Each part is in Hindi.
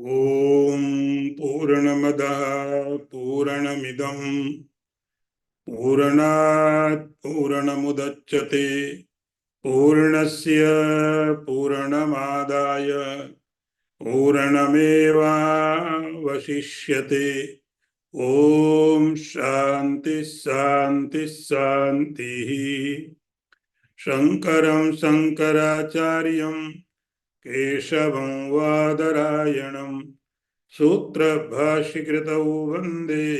ओम पूर्णमदः पूर्णमिदं पूर्णात् पूर्णमुदच्यते पूर्णस्य पूर्णमादाय पूर्णमेवावशिष्यते। ओम शांति शांति शांति। शंकरं शंकराचार्यं केशवं वादरायणं सूत्रभाष्यकृतौ वन्दे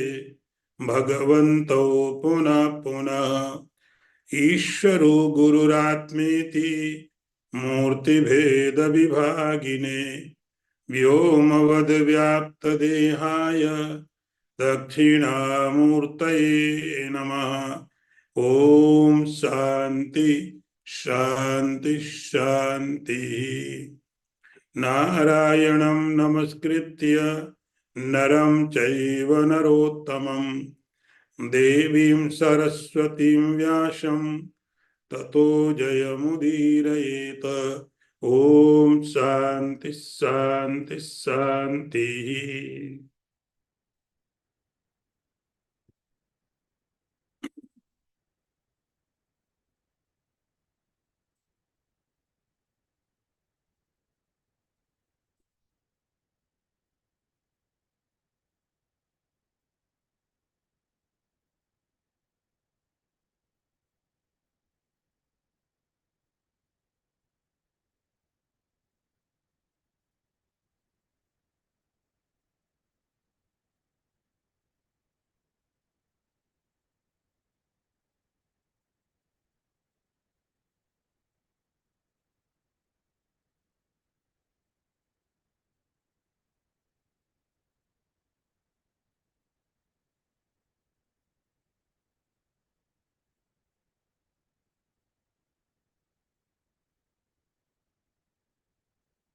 भगवन्तौ पुनः पुनः। ईश्वरो गुरुरात्मेति मूर्तिभेदविभागिने व्योमवद्व्याप्तदेहाय दक्षिणामूर्तये नमः। ओम शांति शांति शांति। नारायणं नमस्कृत्य नरं चैव नरोत्तमं देवीं सरस्वतीं व्यासं ततो जयमुदीरयेत। ओम शांति शांति शांति।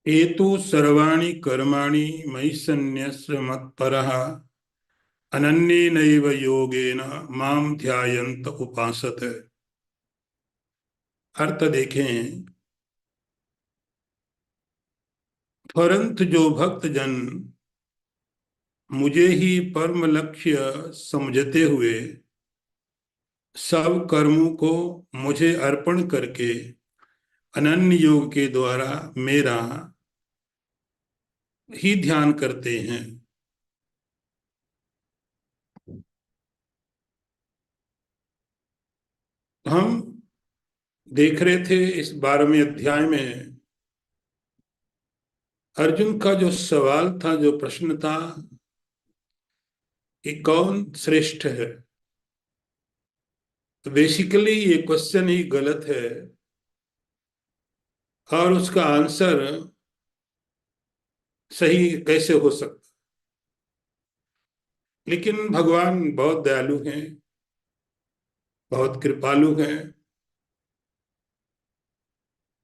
एतु सर्वाणि कर्माणि मयि सन्न्यस्य मत्परः अनन्येनैव योगेन मां ध्यायन्त उपासते। अर्थ देखें। परंतु जो भक्त जन मुझे ही परम लक्ष्य समझते हुए सब कर्मों को मुझे अर्पण करके अनन्य योग के द्वारा मेरा ही ध्यान करते हैं, हम देख रहे थे इस 12वें अध्याय में अर्जुन का जो सवाल था, जो प्रश्न था कि कौन श्रेष्ठ है। तो बेसिकली ये क्वेश्चन ही गलत है और उसका आंसर सही कैसे हो सकता। लेकिन भगवान बहुत दयालु हैं, बहुत कृपालु हैं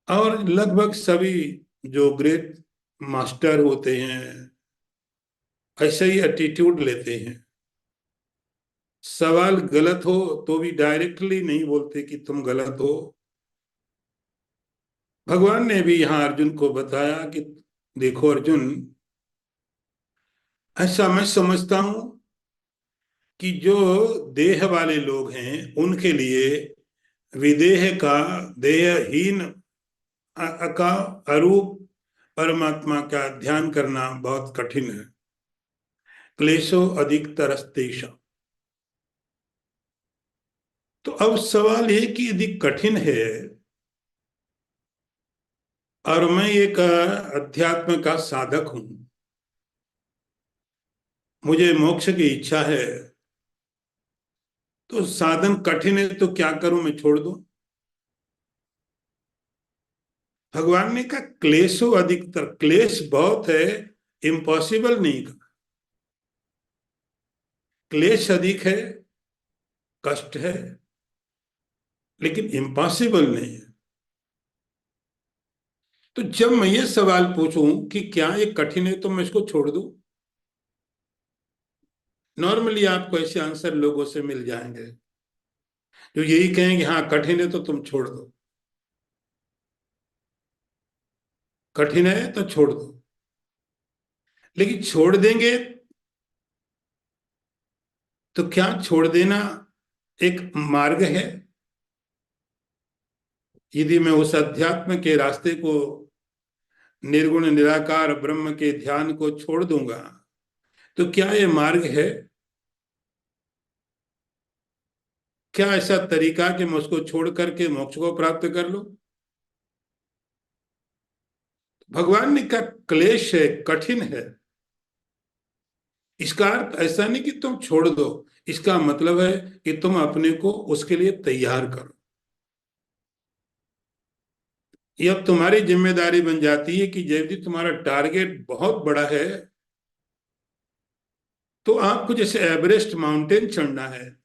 और लगभग सभी जो ग्रेट मास्टर होते हैं ऐसे ही एटीट्यूड लेते हैं। सवाल गलत हो तो भी डायरेक्टली नहीं बोलते कि तुम गलत हो। भगवान ने भी यहां अर्जुन को बताया कि देखो अर्जुन, ऐसा मैं समझता हूं कि जो देह वाले लोग हैं उनके लिए विदेह का, देहहीन का अरूप परमात्मा का ध्यान करना बहुत कठिन है। क्लेशो अधिकतरस्तेषा। तो अब सवाल ये कि यदि कठिन है और मैं एक अध्यात्म का साधक हूं, मुझे मोक्ष की इच्छा है, तो साधन कठिन है तो क्या करूं, मैं छोड़ दूं। भगवान ने कहा क्लेशो अधिकतर, क्लेश बहुत है, इम्पॉसिबल नहीं कहा। क्लेश अधिक है, कष्ट है, लेकिन इम्पॉसिबल नहीं है। तो जब मैं ये सवाल पूछूं कि क्या ये कठिन है तो मैं इसको छोड़ दूं, नॉर्मली आपको ऐसे आंसर लोगों से मिल जाएंगे जो यही कहेंगे हाँ कठिन है तो तुम छोड़ दो, कठिन है तो छोड़ दो। लेकिन छोड़ देंगे तो क्या छोड़ देना एक मार्ग है? यदि मैं उस अध्यात्म के रास्ते को, निर्गुण निराकार ब्रह्म के ध्यान को छोड़ दूंगा, तो क्या ये मार्ग है? क्या ऐसा तरीका कि मैं उसको छोड़ करके मोक्ष को प्राप्त कर लूं? भगवान ने कहा क्लेश है, कठिन है। इसका अर्थ ऐसा नहीं कि तुम छोड़ दो, इसका मतलब है कि तुम अपने को उसके लिए तैयार करो। ये अब तुम्हारी जिम्मेदारी बन जाती है कि यदि तुम्हारा टारगेट बहुत बड़ा है, तो आपको जैसे एवरेस्ट माउंटेन चढ़ना है,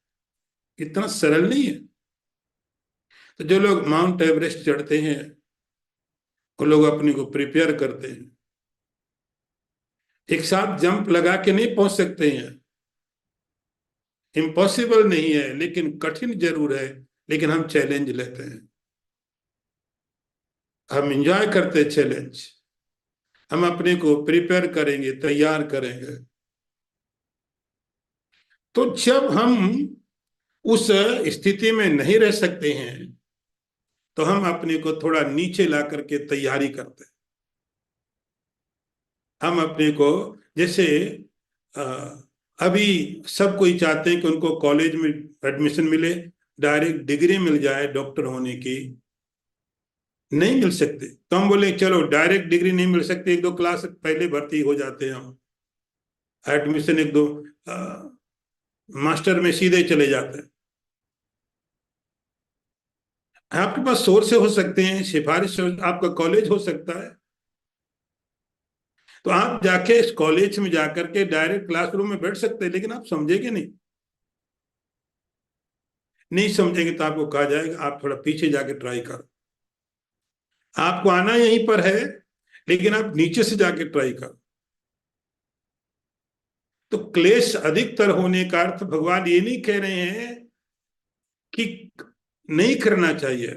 इतना सरल नहीं है। तो जो लोग माउंट एवरेस्ट चढ़ते हैं, वो लोग अपने को प्रिपेयर करते हैं। एक साथ जंप लगा के नहीं पहुंच सकते हैं, इम्पॉसिबल नहीं है, लेकिन कठिन जरूर है। लेकिन हम चैलेंज लेते हैं, हम इंजॉय करते हैं चैलेंज। हम अपने को प्रिपेयर करेंगे, तैयार करेंगे। तो जब हम उस स्थिति में नहीं रह सकते हैं, तो हम अपने को थोड़ा नीचे ला करके तैयारी करते हैं। हम अपने को जैसे अ, अभी सब कोई चाहते हैं कि उनको कॉलेज में एडमिशन मिले, डायरेक्ट डिग्री मिल जाए डॉक्टर होने की। नहीं मिल सकते, तो हम बोले चलो डायरेक्ट डिग्री नहीं मिल सकती, एक दो क्लास पहले भर्ती हो जाते हैं हम, एडमिशन एक दो मास्टर में सीधे चले जाते हैं। आपके पास सोर्स हो सकते हैं, सिफारिश आपका कॉलेज हो सकता है, तो आप जाके इस कॉलेज में जाकर के डायरेक्ट क्लासरूम में बैठ सकते हैं। लेकिन आप समझेंगे नहीं, नहीं समझेंगे तो आपको कहा जाएगा आप थोड़ा पीछे जाके ट्राई करो। आपको आना यहीं पर है, लेकिन आप नीचे से जाके ट्राई करो। तो क्लेश अधिकतर होने का अर्थ भगवान ये नहीं कह रहे हैं कि नहीं करना चाहिए।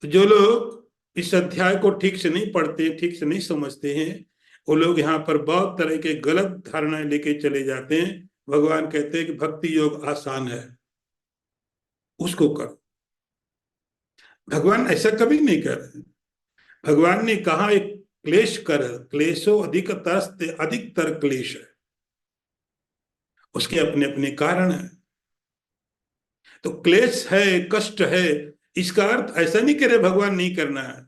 तो जो लोग इस अध्याय को ठीक से नहीं पढ़ते, ठीक से नहीं समझते हैं, वो लोग यहाँ पर बहुत तरह के गलत धारणाएं लेके चले जाते हैं। भगवान कहते हैं कि भक्ति योग आसान है, उसको करो। भगवान ऐसा कभी नहीं कर रहे। भगवान ने कहा एक क्लेश कर, क्लेशो अधिकतर, अधिकतर क्लेश है, उसके अपने अपने कारण है। तो क्लेश है, कष्ट है, इसका अर्थ ऐसा नहीं करे भगवान नहीं करना है,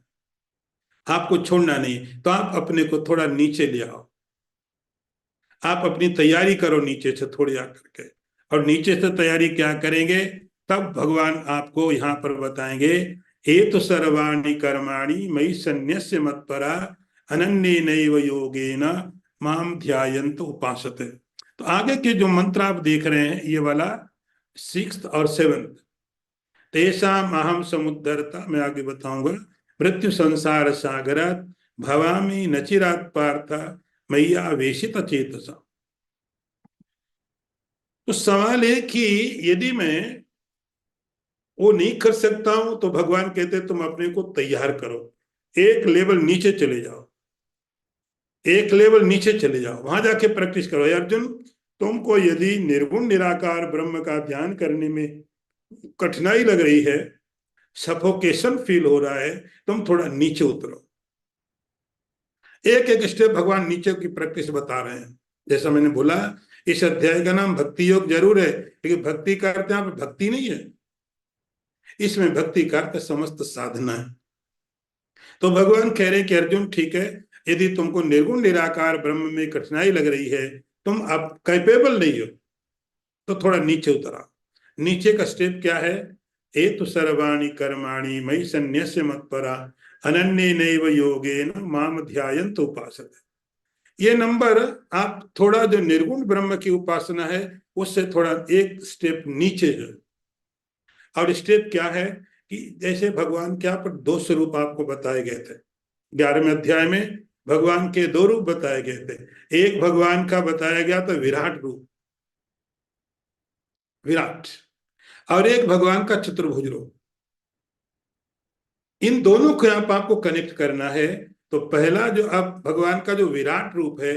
आपको छोड़ना नहीं। तो आप अपने को थोड़ा नीचे ले आओ, आप अपनी तैयारी करो नीचे से थोड़ी आकर के। और नीचे से तैयारी क्या करेंगे, तब भगवान आपको यहाँ पर बताएंगे, ये तो सर्वाणि कर्माणि मयि सन्न्यस्य मत्परा अनन्ये नैव योगेन माम ध्यायन्त उपासते। तो आगे के जो मंत्र आप देख रहे हैं, ये वाला 6th और 7th, तेषाम अहम समुद्धरता, मैं आगे बताऊंगा, मृत्यु संसार सागरात भवामी नचिरात पार्थ मैया वेशित चेतसा। तो सवाल है कि यदि मैं वो नहीं कर सकता हूं, तो भगवान कहते तुम अपने को तैयार करो, एक लेवल नीचे चले जाओ, एक लेवल नीचे चले जाओ, वहां जाके प्रैक्टिस करो। अर्जुन, तुमको यदि निर्गुण निराकार ब्रह्म का ध्यान करने में कठिनाई लग रही है, सफोकेशन फील हो रहा है, तुम थोड़ा नीचे उतरो। एक एक स्टेप भगवान नीचे की प्रैक्टिस बता रहे हैं। जैसा मैंने बोला, इस अध्याय का नाम भक्ति योग जरूर है, लेकिन भक्ति का अर्थ यहाँ पे भक्ति नहीं है, इसमें भक्ति का अर्थ समस्त साधना है। तो भगवान कह रहे हैं कि अर्जुन ठीक है, यदि तुमको निर्गुण निराकार ब्रह्म में कठिनाई लग रही है, तुम अब कैपेबल नहीं हो, तो थोड़ा नीचे उतरा। नीचे का स्टेप क्या है, ए तो सर्वाणि कर्माणि मयि सन्न्यस्य मत्परा अनन्ये नैव योगेन माम ध्यायन्त उपासते। ये नंबर आप थोड़ा जो निर्गुण ब्रह्म की उपासना है, उससे थोड़ा एक स्टेप नीचे है। और स्टेप क्या है कि जैसे भगवान के यहाँ पर दो स्वरूप आपको बताए गए थे 11वें अध्याय में। भगवान के दो रूप बताए गए थे। एक भगवान का बताया गया था विराट रूप, विराट, और एक भगवान का चतुर्भुज रूप। इन दोनों को आप आपको कनेक्ट करना है। तो पहला जो अब भगवान का जो विराट रूप है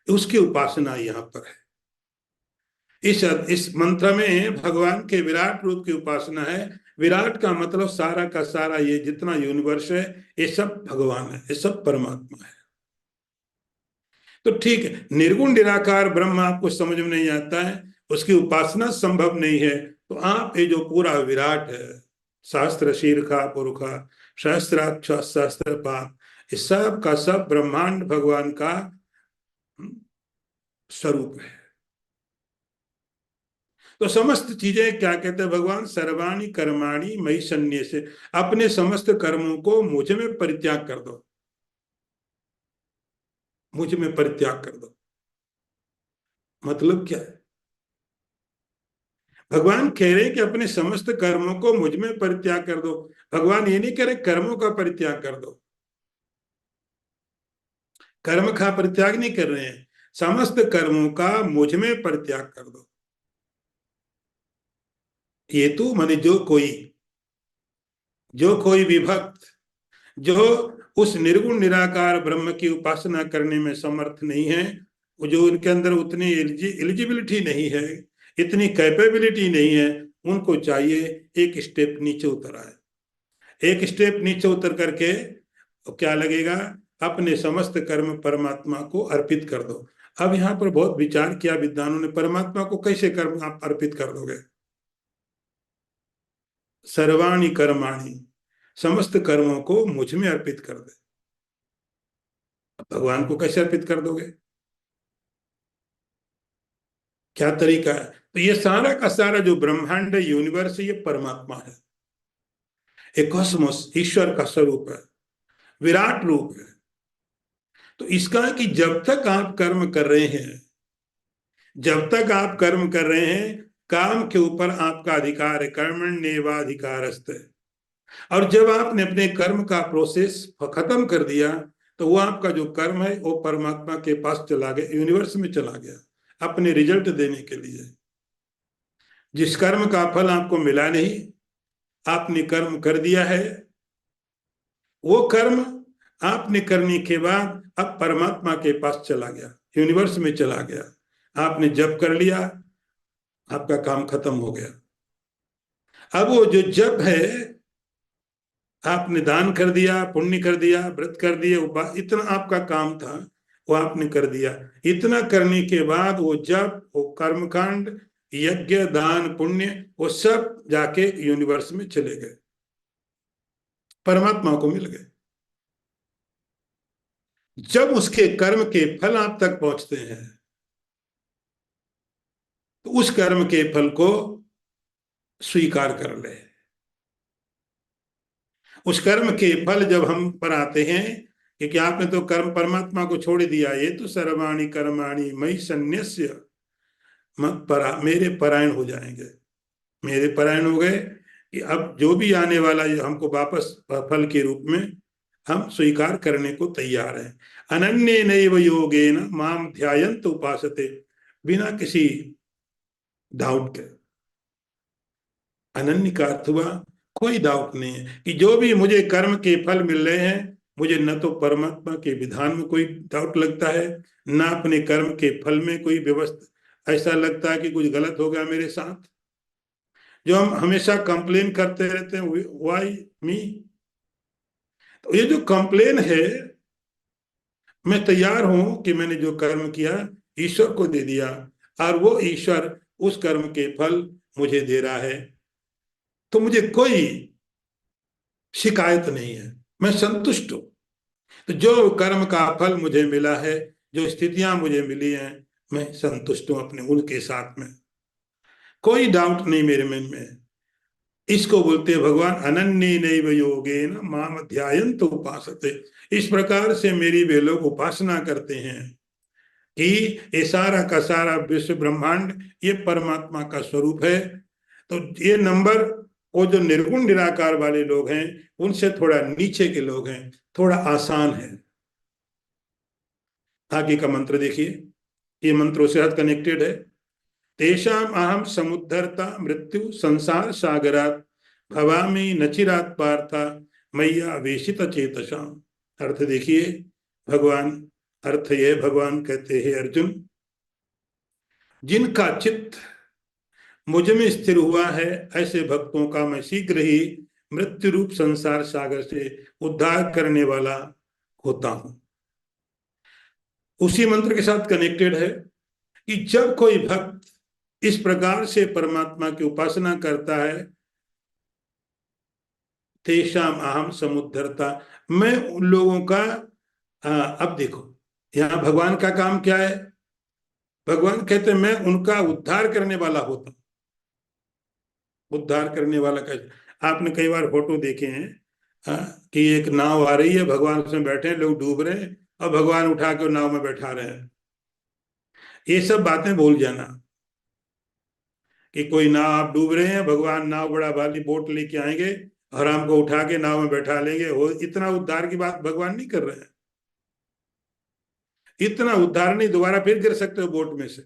उसकी उपासना यहाँ पर है। इस मंत्र में भगवान के विराट रूप की उपासना है। विराट का मतलब सारा का सारा ये जितना यूनिवर्स है ये सब भगवान है, ये सब परमात्मा है। तो ठीक है, निर्गुण निराकार ब्रह्म आपको समझ में नहीं आता है, उसकी उपासना संभव नहीं है, तो आप ये जो पूरा विराट है, सहस्त्र शीर्षा पुरुषा सहस्त्राक्ष सहस्त्र पाद, इस सब का सब ब्रह्मांड भगवान का स्वरूप है। तो समस्त चीजें क्या कहते हैं भगवान, सर्वाणी कर्माणि मयि सन्न्यस्य, अपने समस्त कर्मों को मुझ में परित्याग कर दो, मुझ में परित्याग कर दो। मतलब क्या है, भगवान कह रहे हैं कि अपने समस्त कर्मों को मुझ में परित्याग कर दो। भगवान ये नहीं कह रहे कर्मों का परित्याग कर दो, कर्म का परित्याग नहीं कर रहे हैं, समस्त कर्मों का मुझ में परित्याग कर दो। ये तो माने जो कोई विभक्त, जो उस निर्गुण निराकार ब्रह्म की उपासना करने में समर्थ नहीं है, जो उनके अंदर उतनी एलिजिबिलिटी नहीं है, इतनी कैपेबिलिटी नहीं है, उनको चाहिए एक स्टेप नीचे उतर आए। एक स्टेप नीचे उतर करके तो क्या लगेगा, अपने समस्त कर्म परमात्मा को अर्पित कर दो। अब यहाँ पर बहुत विचार किया विद्वानों ने, परमात्मा को कैसे कर्म आप अर्पित कर दोगे। सर्वाणी कर्माणि, समस्त कर्मों को मुझ में अर्पित कर दे। भगवान को कैसे अर्पित कर दोगे, क्या तरीका है। तो ये सारा का सारा जो ब्रह्मांड यूनिवर्स, ये परमात्मा है, एक कॉस्मोस ईश्वर का स्वरूप है, विराट रूप है। तो इसका है कि जब तक आप कर्म कर रहे हैं, जब तक आप कर्म कर रहे हैं, काम के ऊपर आपका अधिकार है, कर्मण्येवाधिकारस्ते। और जब आपने अपने कर्म का प्रोसेस खत्म कर दिया, तो वो आपका जो कर्म है वो परमात्मा के पास चला गया, यूनिवर्स में चला गया अपने रिजल्ट देने के लिए। जिस कर्म का फल आपको मिला नहीं, आपने कर्म कर दिया है, वो कर्म आपने करने के बाद अब परमात्मा के पास चला गया, यूनिवर्स में चला गया। आपने जप कर लिया, आपका काम खत्म हो गया। अब वो जो जप है, आपने दान कर दिया, पुण्य कर दिया, व्रत कर दिए, इतना आपका काम था, वो आपने कर दिया। इतना करने के बाद वो जप, वो कर्मकांड, यज्ञ, दान, पुण्य, वो सब जाके यूनिवर्स में चले गए, परमात्मा को मिल गए। जब उसके कर्म के फल आप तक पहुंचते हैं, तो उस कर्म के फल को स्वीकार कर ले। उस कर्म के फल जब हम पर आते हैं, क्योंकि आपने तो कर्म परमात्मा को छोड़ दिया, ये तो सर्वाणी कर्माणि मयि सन्न्यस्य मत परा, मेरे परायण हो जाएंगे, मेरे परायण हो गए कि अब जो भी आने वाला है हमको वापस फल के रूप में हम स्वीकार करने को तैयार हैं। अनन्य नैव योगेन माम ध्यायन्त उपासते, बिना किसी डाउट के। अनन्य का अर्थ हुआ कोई डाउट नहीं है कि जो भी मुझे कर्म के फल मिल रहे हैं, मुझे न तो परमात्मा के विधान में कोई डाउट लगता है, न अपने कर्म के फल में कोई व्यवस्था ऐसा लगता है कि कुछ गलत हो गया मेरे साथ। जो हम हमेशा कंप्लेन करते रहते हैं, व्हाई मी, तो ये जो कंप्लेन है, मैं तैयार हूं कि मैंने जो कर्म किया ईश्वर को दे दिया, और वो ईश्वर उस कर्म के फल मुझे दे रहा है, तो मुझे कोई शिकायत नहीं है, मैं संतुष्ट हूं। तो जो कर्म का फल मुझे मिला है, जो स्थितियां मुझे मिली हैं, मैं संतुष्ट हूं अपने उनके साथ में, कोई डाउट नहीं मेरे मन में। इसको बोलते भगवान अनन्य नैव योगेन माम ध्यायन्त उपासते। इस प्रकार से मेरी वे लोग उपासना करते हैं कि ये सारा का सारा विश्व ब्रह्मांड ये परमात्मा का स्वरूप है। तो ये नंबर, वो जो निर्गुण निराकार वाले लोग हैं उनसे थोड़ा नीचे के लोग हैं, थोड़ा आसान है। आगे का मंत्र देखिए, ये मंत्रों से हद कनेक्टेड है। तेषाम अहम समुद्धरता मृत्यु संसार सागरात भवामी नचिरात पार्था मैया वेशित चेतसाम। अर्थ देखिए भगवान, अर्थ ये भगवान कहते हैं अर्जुन, जिनका चित्त मुझ में स्थिर हुआ है ऐसे भक्तों का मैं शीघ्र ही मृत्यु रूप संसार सागर से उद्धार करने वाला होता हूं। उसी मंत्र के साथ कनेक्टेड है कि जब कोई भक्त इस प्रकार से परमात्मा की उपासना करता है, तेषाम अहम समुद्धरता, मैं उन लोगों का अब देखो यहां भगवान का काम क्या है, भगवान कहते हैं मैं उनका उद्धार करने वाला होता। उद्धार करने वाला कैसे, आपने कई बार फोटो देखे हैं कि एक नाव आ रही है, भगवान उसमें बैठे हैं, लोग डूब रहे हैं और भगवान उठा के नाव में बैठा रहे हैं। ये सब बातें भूल जाना कि कोई नाव आप डूब रहे हैं, भगवान नाव बड़ा भारी बोट लेके आएंगे और हमको उठा के नाव में बैठा लेंगे, वो इतना उद्धार की बात भगवान नहीं कर रहे हैं। इतना उद्धार नहीं, दोबारा फिर गिर सकते हो बोट में से।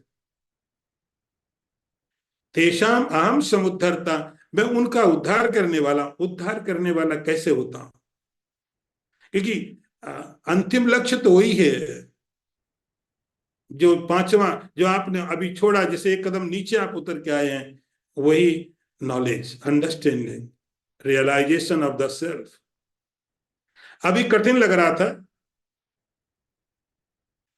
तेषाम अहम समुद्धरता, मैं उनका उद्धार करने वाला। उद्धार करने वाला कैसे होता हूं, क्योंकि अंतिम लक्ष्य तो वही है जो पांचवा जो आपने अभी छोड़ा, जैसे एक कदम नीचे आप उतर के आए हैं, वही knowledge, understanding, realisation of the self. अभी कठिन लग रहा था,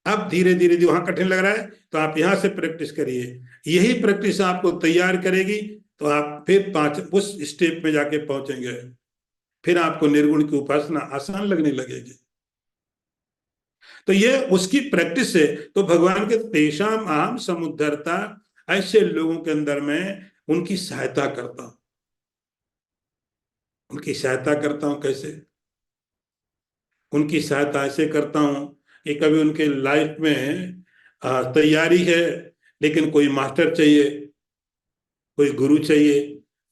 अब धीरे धीरे जो वहां कठिन लग रहा है तो आप यहां से प्रैक्टिस करिए, यही प्रैक्टिस आपको तैयार करेगी, तो आप फिर पांच उस स्टेप में जाके पहुंचेंगे, फिर आपको निर्गुण की उपासना आसान लगने लगेगी। तो ये उसकी प्रैक्टिस है। तो भगवान के तेषाम अहम समुद्धरता, ऐसे लोगों के अंदर मैं उनकी सहायता करता हूं। उनकी सहायता करता हूं कैसे, उनकी सहायता ऐसे करता हूं कि कभी उनके लाइफ में तैयारी है लेकिन कोई मास्टर चाहिए, कोई गुरु चाहिए,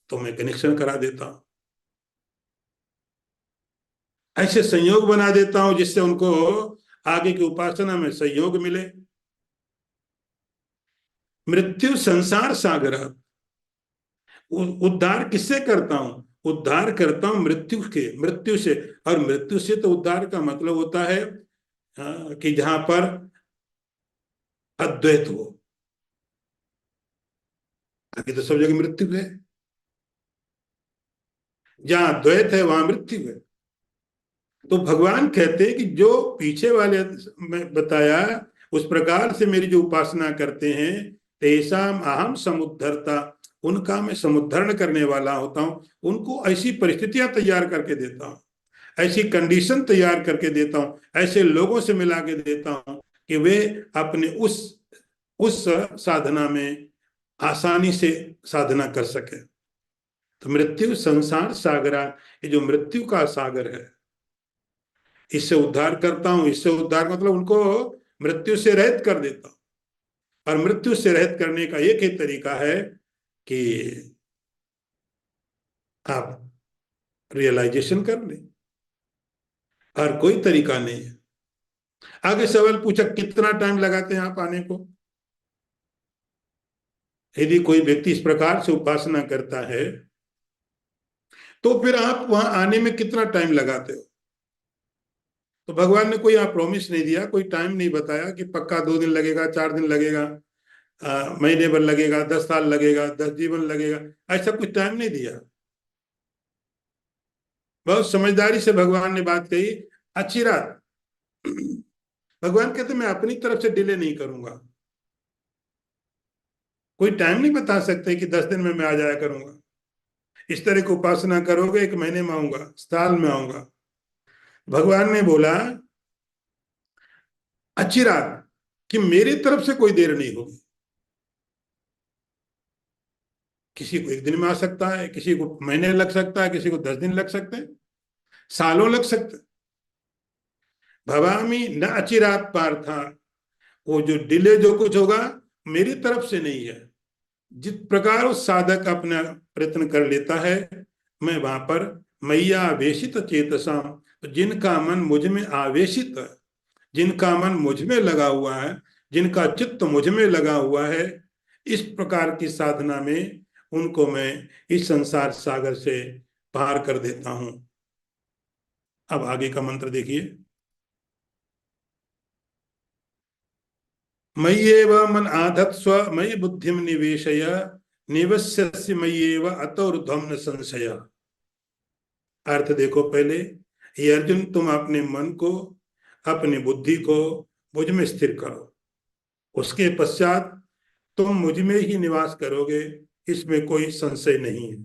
तो मैं कनेक्शन करा देता हूं। ऐसे संयोग बना देता हूं जिससे उनको आगे की उपासना में सहयोग मिले। मृत्यु संसार सागर, उद्धार किससे करता हूं, उद्धार करता हूं मृत्यु के, मृत्यु से। और मृत्यु से तो उद्धार का मतलब होता है कि जहां पर अद्वैत हो, आगे तो सब जगह मृत्यु है, जहां द्वैत है वहां मृत्यु है। तो भगवान कहते हैं कि जो पीछे वाले में बताया उस प्रकार से मेरी जो उपासना करते हैं, तेषाम अहम समुद्धरता, उनका मैं समुद्धरण करने वाला होता हूं। उनको ऐसी परिस्थितियां तैयार करके देता हूं, ऐसी कंडीशन तैयार करके देता हूं, ऐसे लोगों से मिला के देता हूं कि वे अपने उस साधना में आसानी से साधना कर सके। तो मृत्यु संसार सागरा, ये जो मृत्यु का सागर है, इससे उद्धार करता हूं। इससे उद्धार मतलब उनको मृत्यु से रहित कर देता हूं। और मृत्यु से रहित करने का एक ही तरीका है कि आप रियलाइजेशन कर लें, और कोई तरीका नहीं है। आगे सवाल पूछा कितना टाइम लगाते हैं आप आने को। यदि कोई व्यक्ति इस प्रकार से उपासना करता है तो फिर आप वहां आने में कितना टाइम लगाते हो। तो भगवान ने कोई आप प्रॉमिस नहीं दिया, कोई टाइम नहीं बताया कि पक्का 2 दिन लगेगा, 4 दिन लगेगा, महीने भर लगेगा, 10 साल लगेगा, 10 जीवन लगेगा, ऐसा कुछ टाइम नहीं दिया। बहुत समझदारी से भगवान ने बात कही, अच्छी रात। भगवान कहते मैं अपनी तरफ से डिले नहीं करूंगा, कोई टाइम नहीं बता सकते कि 10 दिन में मैं आ जाया करूंगा। इस तरह की उपासना करोगे 1 महीने में आऊंगा, साल में आऊंगा। भगवान ने बोला अच्छी रात कि मेरी तरफ से कोई देर नहीं होगी। किसी को 1 दिन में आ सकता है, किसी को महीने लग सकता है, किसी को 10 दिन लग सकते हैं, सालों लग सकते हैं। भवामी न अचिरात पार्था, वो जो डिले जो कुछ होगा मेरी तरफ से नहीं है। जिस प्रकार उस साधक अपना प्रयत्न कर लेता है, मैं वहां पर मैया आवेशित चेतसा, जिनका मन मुझ में आवेशित है, जिनका मन मुझ में लगा हुआ है, जिनका चित्त मुझ में लगा हुआ है, इस प्रकार की साधना में उनको मैं इस संसार सागर से पार कर देता हूं। अब आगे का मंत्र देखिए। मय्येव मन आधत्स्व मयि बुद्धिम निवेशय निवस्यसि मय्येव अतोर्ध्वं न संशय। अर्थ देखो पहले, ये अर्जुन तुम अपने मन को, अपनी बुद्धि को मुझ में स्थिर करो, उसके पश्चात तुम मुझ में ही निवास करोगे, इसमें कोई संशय नहीं है।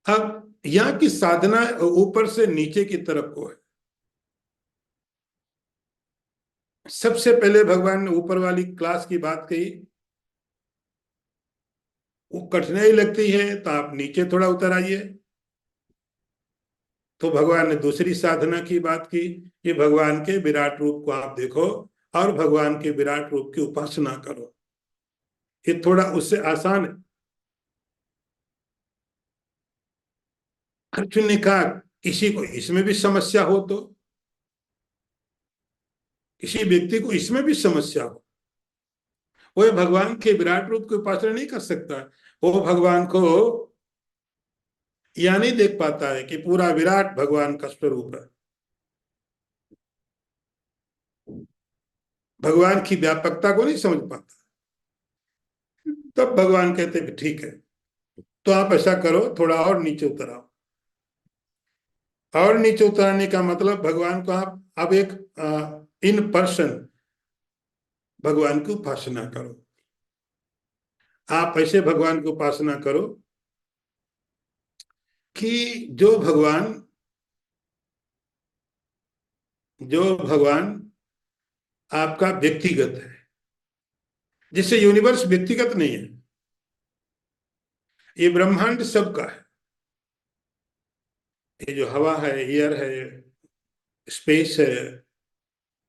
अब यहाँ की साधना ऊपर से नीचे की तरफ को है। सबसे पहले भगवान ने ऊपर वाली क्लास की बात कही, वो कठिनाई लगती है तो आप नीचे थोड़ा उतर आइए। तो भगवान ने दूसरी साधना की बात की कि भगवान के विराट रूप को आप देखो और भगवान के विराट रूप की उपासना करो। ये थोड़ा उससे आसान है। अर्जुन ने कहा किसी को इसमें भी समस्या हो, तो किसी व्यक्ति को इसमें भी समस्या हो, वो भगवान के विराट रूप की उपासना नहीं कर सकता, वो भगवान को या नहीं देख पाता है कि पूरा विराट भगवान का स्वरूप है, भगवान की व्यापकता को नहीं समझ पाता। तब भगवान कहते हैं ठीक है, तो आप ऐसा करो, थोड़ा और नीचे उतर आओ। और नीचे उतरने का मतलब भगवान को आप अब एक इन पर्सन भगवान की उपासना करो। आप ऐसे भगवान की उपासना करो कि जो भगवान आपका व्यक्तिगत है, जिससे यूनिवर्स व्यक्तिगत नहीं है, ये ब्रह्मांड सबका है। ये जो हवा है, एयर है, स्पेस है,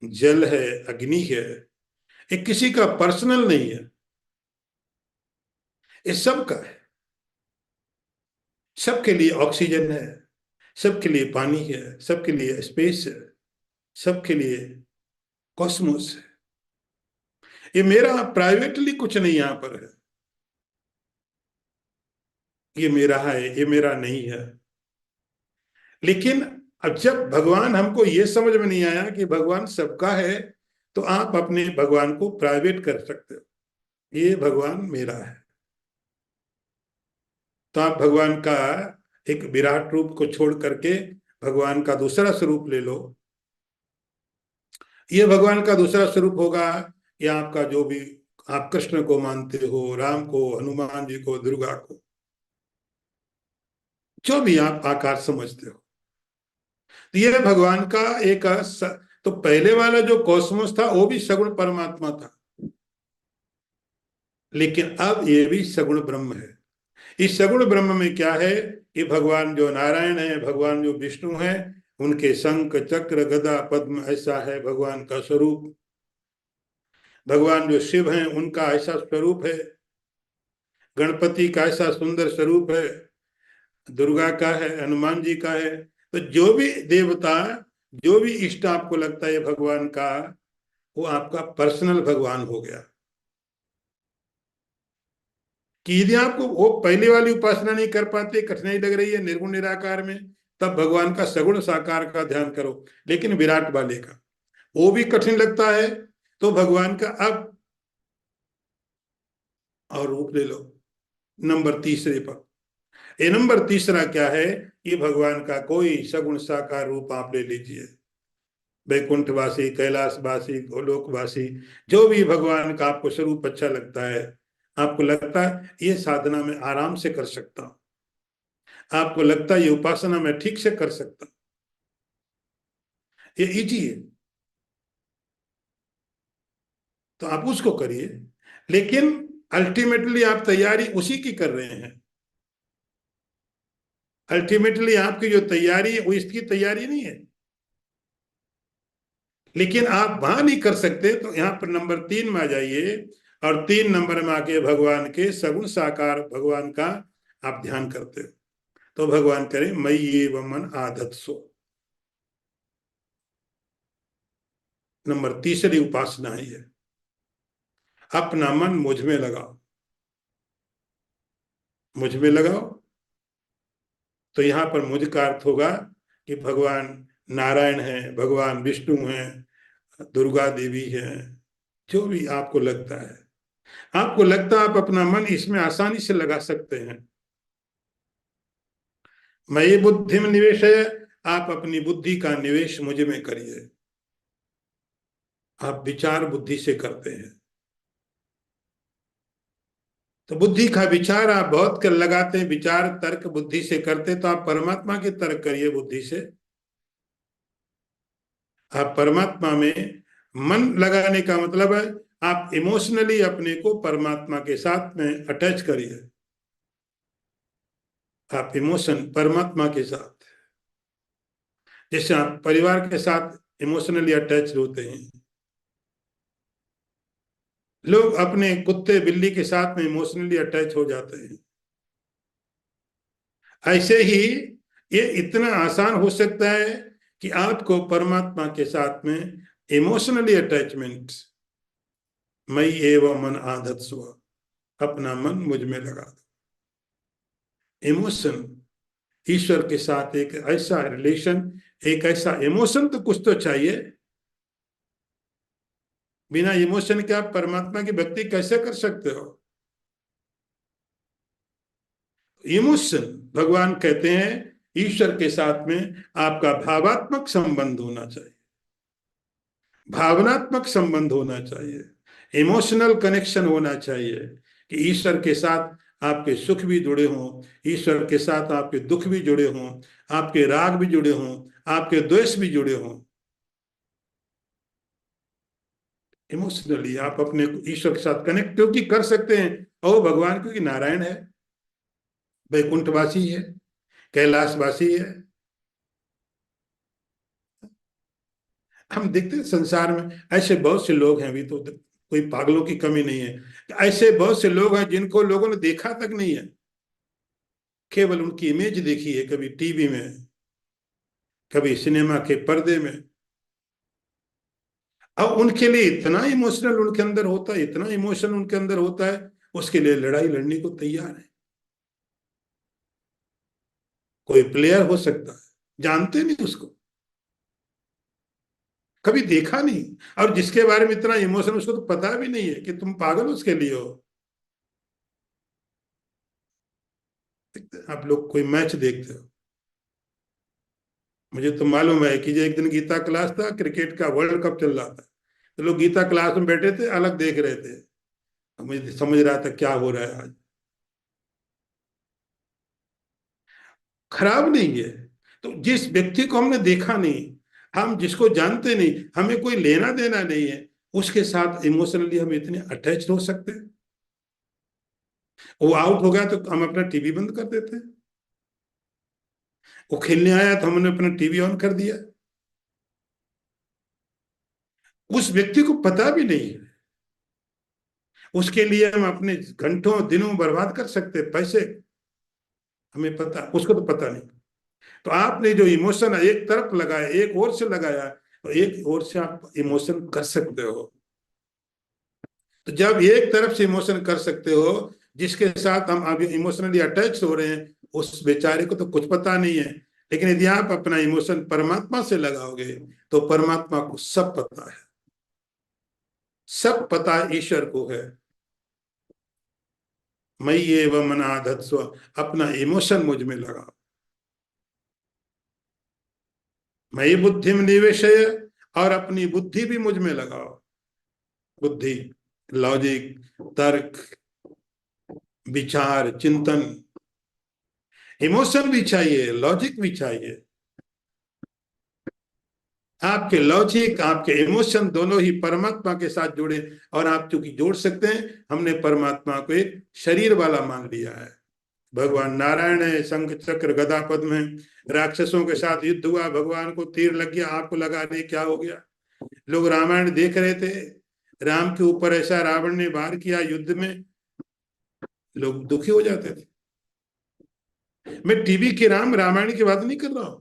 जल है, अग्नि है, ये किसी का पर्सनल नहीं है, ये सबका है। सबके लिए ऑक्सीजन है, सबके लिए पानी है, सबके लिए स्पेस है, सबके लिए कॉस्मोस है। ये मेरा प्राइवेटली कुछ नहीं यहां पर है, ये मेरा है, ये मेरा नहीं है। लेकिन अब जब भगवान, हमको ये समझ में नहीं आया कि भगवान सबका है, तो आप अपने भगवान को प्राइवेट कर सकते हो, ये भगवान मेरा है। तो आप भगवान का एक विराट रूप को छोड़ करके भगवान का दूसरा स्वरूप ले लो। ये भगवान का दूसरा स्वरूप होगा, या आपका जो भी, आप कृष्ण को मानते हो, राम को, हनुमान जी को, दुर्गा को, जो भी आप आकार समझते हो, तो ये भगवान का एक तो पहले वाला जो कॉस्मोस था वो भी सगुण परमात्मा था, लेकिन अब ये भी सगुण ब्रह्म है। इस सगुण ब्रह्म में क्या है, ये भगवान जो नारायण है, भगवान जो विष्णु है, उनके शंख चक्र गदा पद्म ऐसा है भगवान का स्वरूप। भगवान जो शिव हैं उनका ऐसा स्वरूप है, गणपति का ऐसा सुंदर स्वरूप है, दुर्गा का है, हनुमान जी का है। तो जो भी देवता, जो भी इष्ट आपको लगता है भगवान का, वो आपका पर्सनल भगवान हो गया। कि यदि आपको वो पहले वाली उपासना नहीं कर पाते, कठिनाई लग रही है निर्गुण निराकार में, तब भगवान का सगुण साकार का ध्यान करो। लेकिन विराट वाले का वो भी कठिन लगता है, तो भगवान का अब और रूप ले लो नंबर तीसरे पर। ये नंबर तीसरा क्या है, कि भगवान का कोई सगुण साकार रूप आप ले लीजिए। वैकुंठवासी, कैलाशवासी, गोलोकवासी, जो भी भगवान का आपको स्वरूप अच्छा लगता है, आपको लगता है ये साधना में आराम से कर सकता हूं, आपको लगता है ये उपासना में ठीक से कर सकता हूं, ये इजी है, तो आप उसको करिए। लेकिन अल्टीमेटली आप तैयारी उसी की कर रहे हैं। अल्टीमेटली आपकी जो तैयारी है वो इसकी तैयारी नहीं है। लेकिन आप वहां नहीं कर सकते, तो यहाँ पर नंबर 3 में आ जाइए, और 3 नंबर में आके भगवान के सगुण साकार भगवान का आप ध्यान करते हो। तो भगवान करें मयि एव मन आधत्सो, नंबर तीसरी उपासना है ये। अपना मन मुझ में लगाओ, मुझ में लगाओ। तो यहाँ पर मुझ का अर्थ होगा कि भगवान नारायण है, भगवान विष्णु हैं, दुर्गा देवी है, जो भी आपको लगता है, आपको लगता है आप अपना मन इसमें आसानी से लगा सकते हैं। मयि बुद्धि में निवेश है, आप अपनी बुद्धि का निवेश मुझ में करिए। आप विचार बुद्धि से करते हैं, तो बुद्धि का विचार आप बहुत कर लगाते हैं, विचार तर्क बुद्धि से करते, तो आप परमात्मा के तर्क करिए बुद्धि से। आप परमात्मा में मन लगाने का मतलब है आप इमोशनली अपने को परमात्मा के साथ में अटैच करिए। आप इमोशन परमात्मा के साथ, जैसे आप परिवार के साथ इमोशनली अटैच होते हैं, लोग अपने कुत्ते बिल्ली के साथ में इमोशनली अटैच हो जाते हैं। ऐसे ही ये इतना आसान हो सकता है कि आपको परमात्मा के साथ में इमोशनली अटैचमेंट, मई एवं मन आधत स्व, अपना मन मुझ में लगा दो। इमोशन, ईश्वर के साथ एक ऐसा रिलेशन, एक ऐसा इमोशन तो कुछ तो चाहिए। बिना इमोशन के आप परमात्मा की भक्ति कैसे कर सकते हो? इमोशन, भगवान कहते हैं ईश्वर के साथ में आपका भावात्मक संबंध होना चाहिए, भावनात्मक संबंध होना चाहिए, इमोशनल कनेक्शन होना चाहिए, कि ईश्वर के साथ आपके सुख भी जुड़े हों, ईश्वर के साथ आपके दुख भी जुड़े हों, आपके राग भी जुड़े हों, आपके द्वेष भी जुड़े हों। इमोशनली आप अपने ईश्वर के साथ कनेक्ट क्योंकि कर सकते हैं, और भगवान क्योंकि नारायण है, वैकुंठवासी है, कैलाशवासी है। हम देखते हैं संसार में ऐसे बहुत से लोग हैं, अभी तो कोई पागलों की कमी नहीं है, ऐसे बहुत से लोग हैं जिनको लोगों ने देखा तक नहीं है, केवल उनकी इमेज देखी है, कभी टीवी में, कभी सिनेमा के पर्दे में। अब उनके लिए इतना इमोशनल उनके अंदर होता है, इतना इमोशन उनके अंदर होता है, उसके लिए लड़ाई लड़ने को तैयार है। कोई प्लेयर हो सकता है, जानते नहीं उसको, कभी देखा नहीं, और जिसके बारे में इतना इमोशन, उसको तो पता भी नहीं है कि तुम पागल उसके लिए हो। आप लोग कोई मैच देखते हो, मुझे तो मालूम है कि जो एक दिन गीता क्लास था, क्रिकेट का वर्ल्ड कप चल रहा था, तो लोग गीता क्लास में बैठे थे, अलग देख रहे थे, मुझे समझ रहा था क्या हो रहा है आज। खराब नहीं है, तो जिस व्यक्ति को हमने देखा नहीं, हम जिसको जानते नहीं, हमें कोई लेना देना नहीं है, उसके साथ इमोशनली हम इतने अटैच हो सकते हैं। वो आउट हो गया तो हम अपना टीवी बंद कर देते हैं, वो खेलने आया तो हमने अपना टीवी ऑन कर दिया। उस व्यक्ति को पता भी नहीं है, उसके लिए हम अपने घंटों दिनों बर्बाद कर सकते हैं, पैसे, हमें पता, उसको तो पता नहीं। तो आपने जो इमोशन एक तरफ लगाया, एक ओर से लगाया, तो एक ओर से आप इमोशन कर सकते हो। तो जब एक तरफ से इमोशन कर सकते हो, जिसके साथ हम अभी इमोशनली अटैच हो रहे हैं, उस बेचारे को तो कुछ पता नहीं है। लेकिन यदि आप अपना इमोशन परमात्मा से लगाओगे, तो परमात्मा को सब पता है, सब पता ईश्वर को है। मई ये व मना धत्स्व, अपना इमोशन मुझ में लगाओ। मई बुद्धि में निवेश है, और अपनी बुद्धि भी मुझ में लगाओ। बुद्धि, लॉजिक, तर्क, विचार, चिंतन, इमोशन भी चाहिए, लॉजिक भी चाहिए। आपके लॉजिक, आपके इमोशन दोनों ही परमात्मा के साथ जुड़े, और आप चूंकि जोड़ सकते हैं, हमने परमात्मा को एक शरीर वाला मान लिया है। भगवान नारायण है, शंख चक्र गदा पद्म है, राक्षसों के साथ युद्ध हुआ, भगवान को तीर लग गया, आपको लगा नहीं, क्या हो गया? लोग रामायण देख रहे थे, राम के ऊपर ऐसा रावण ने वार किया युद्ध में, लोग दुखी हो जाते थे। मैं टीवी के रामायण की बात नहीं कर रहा हूं,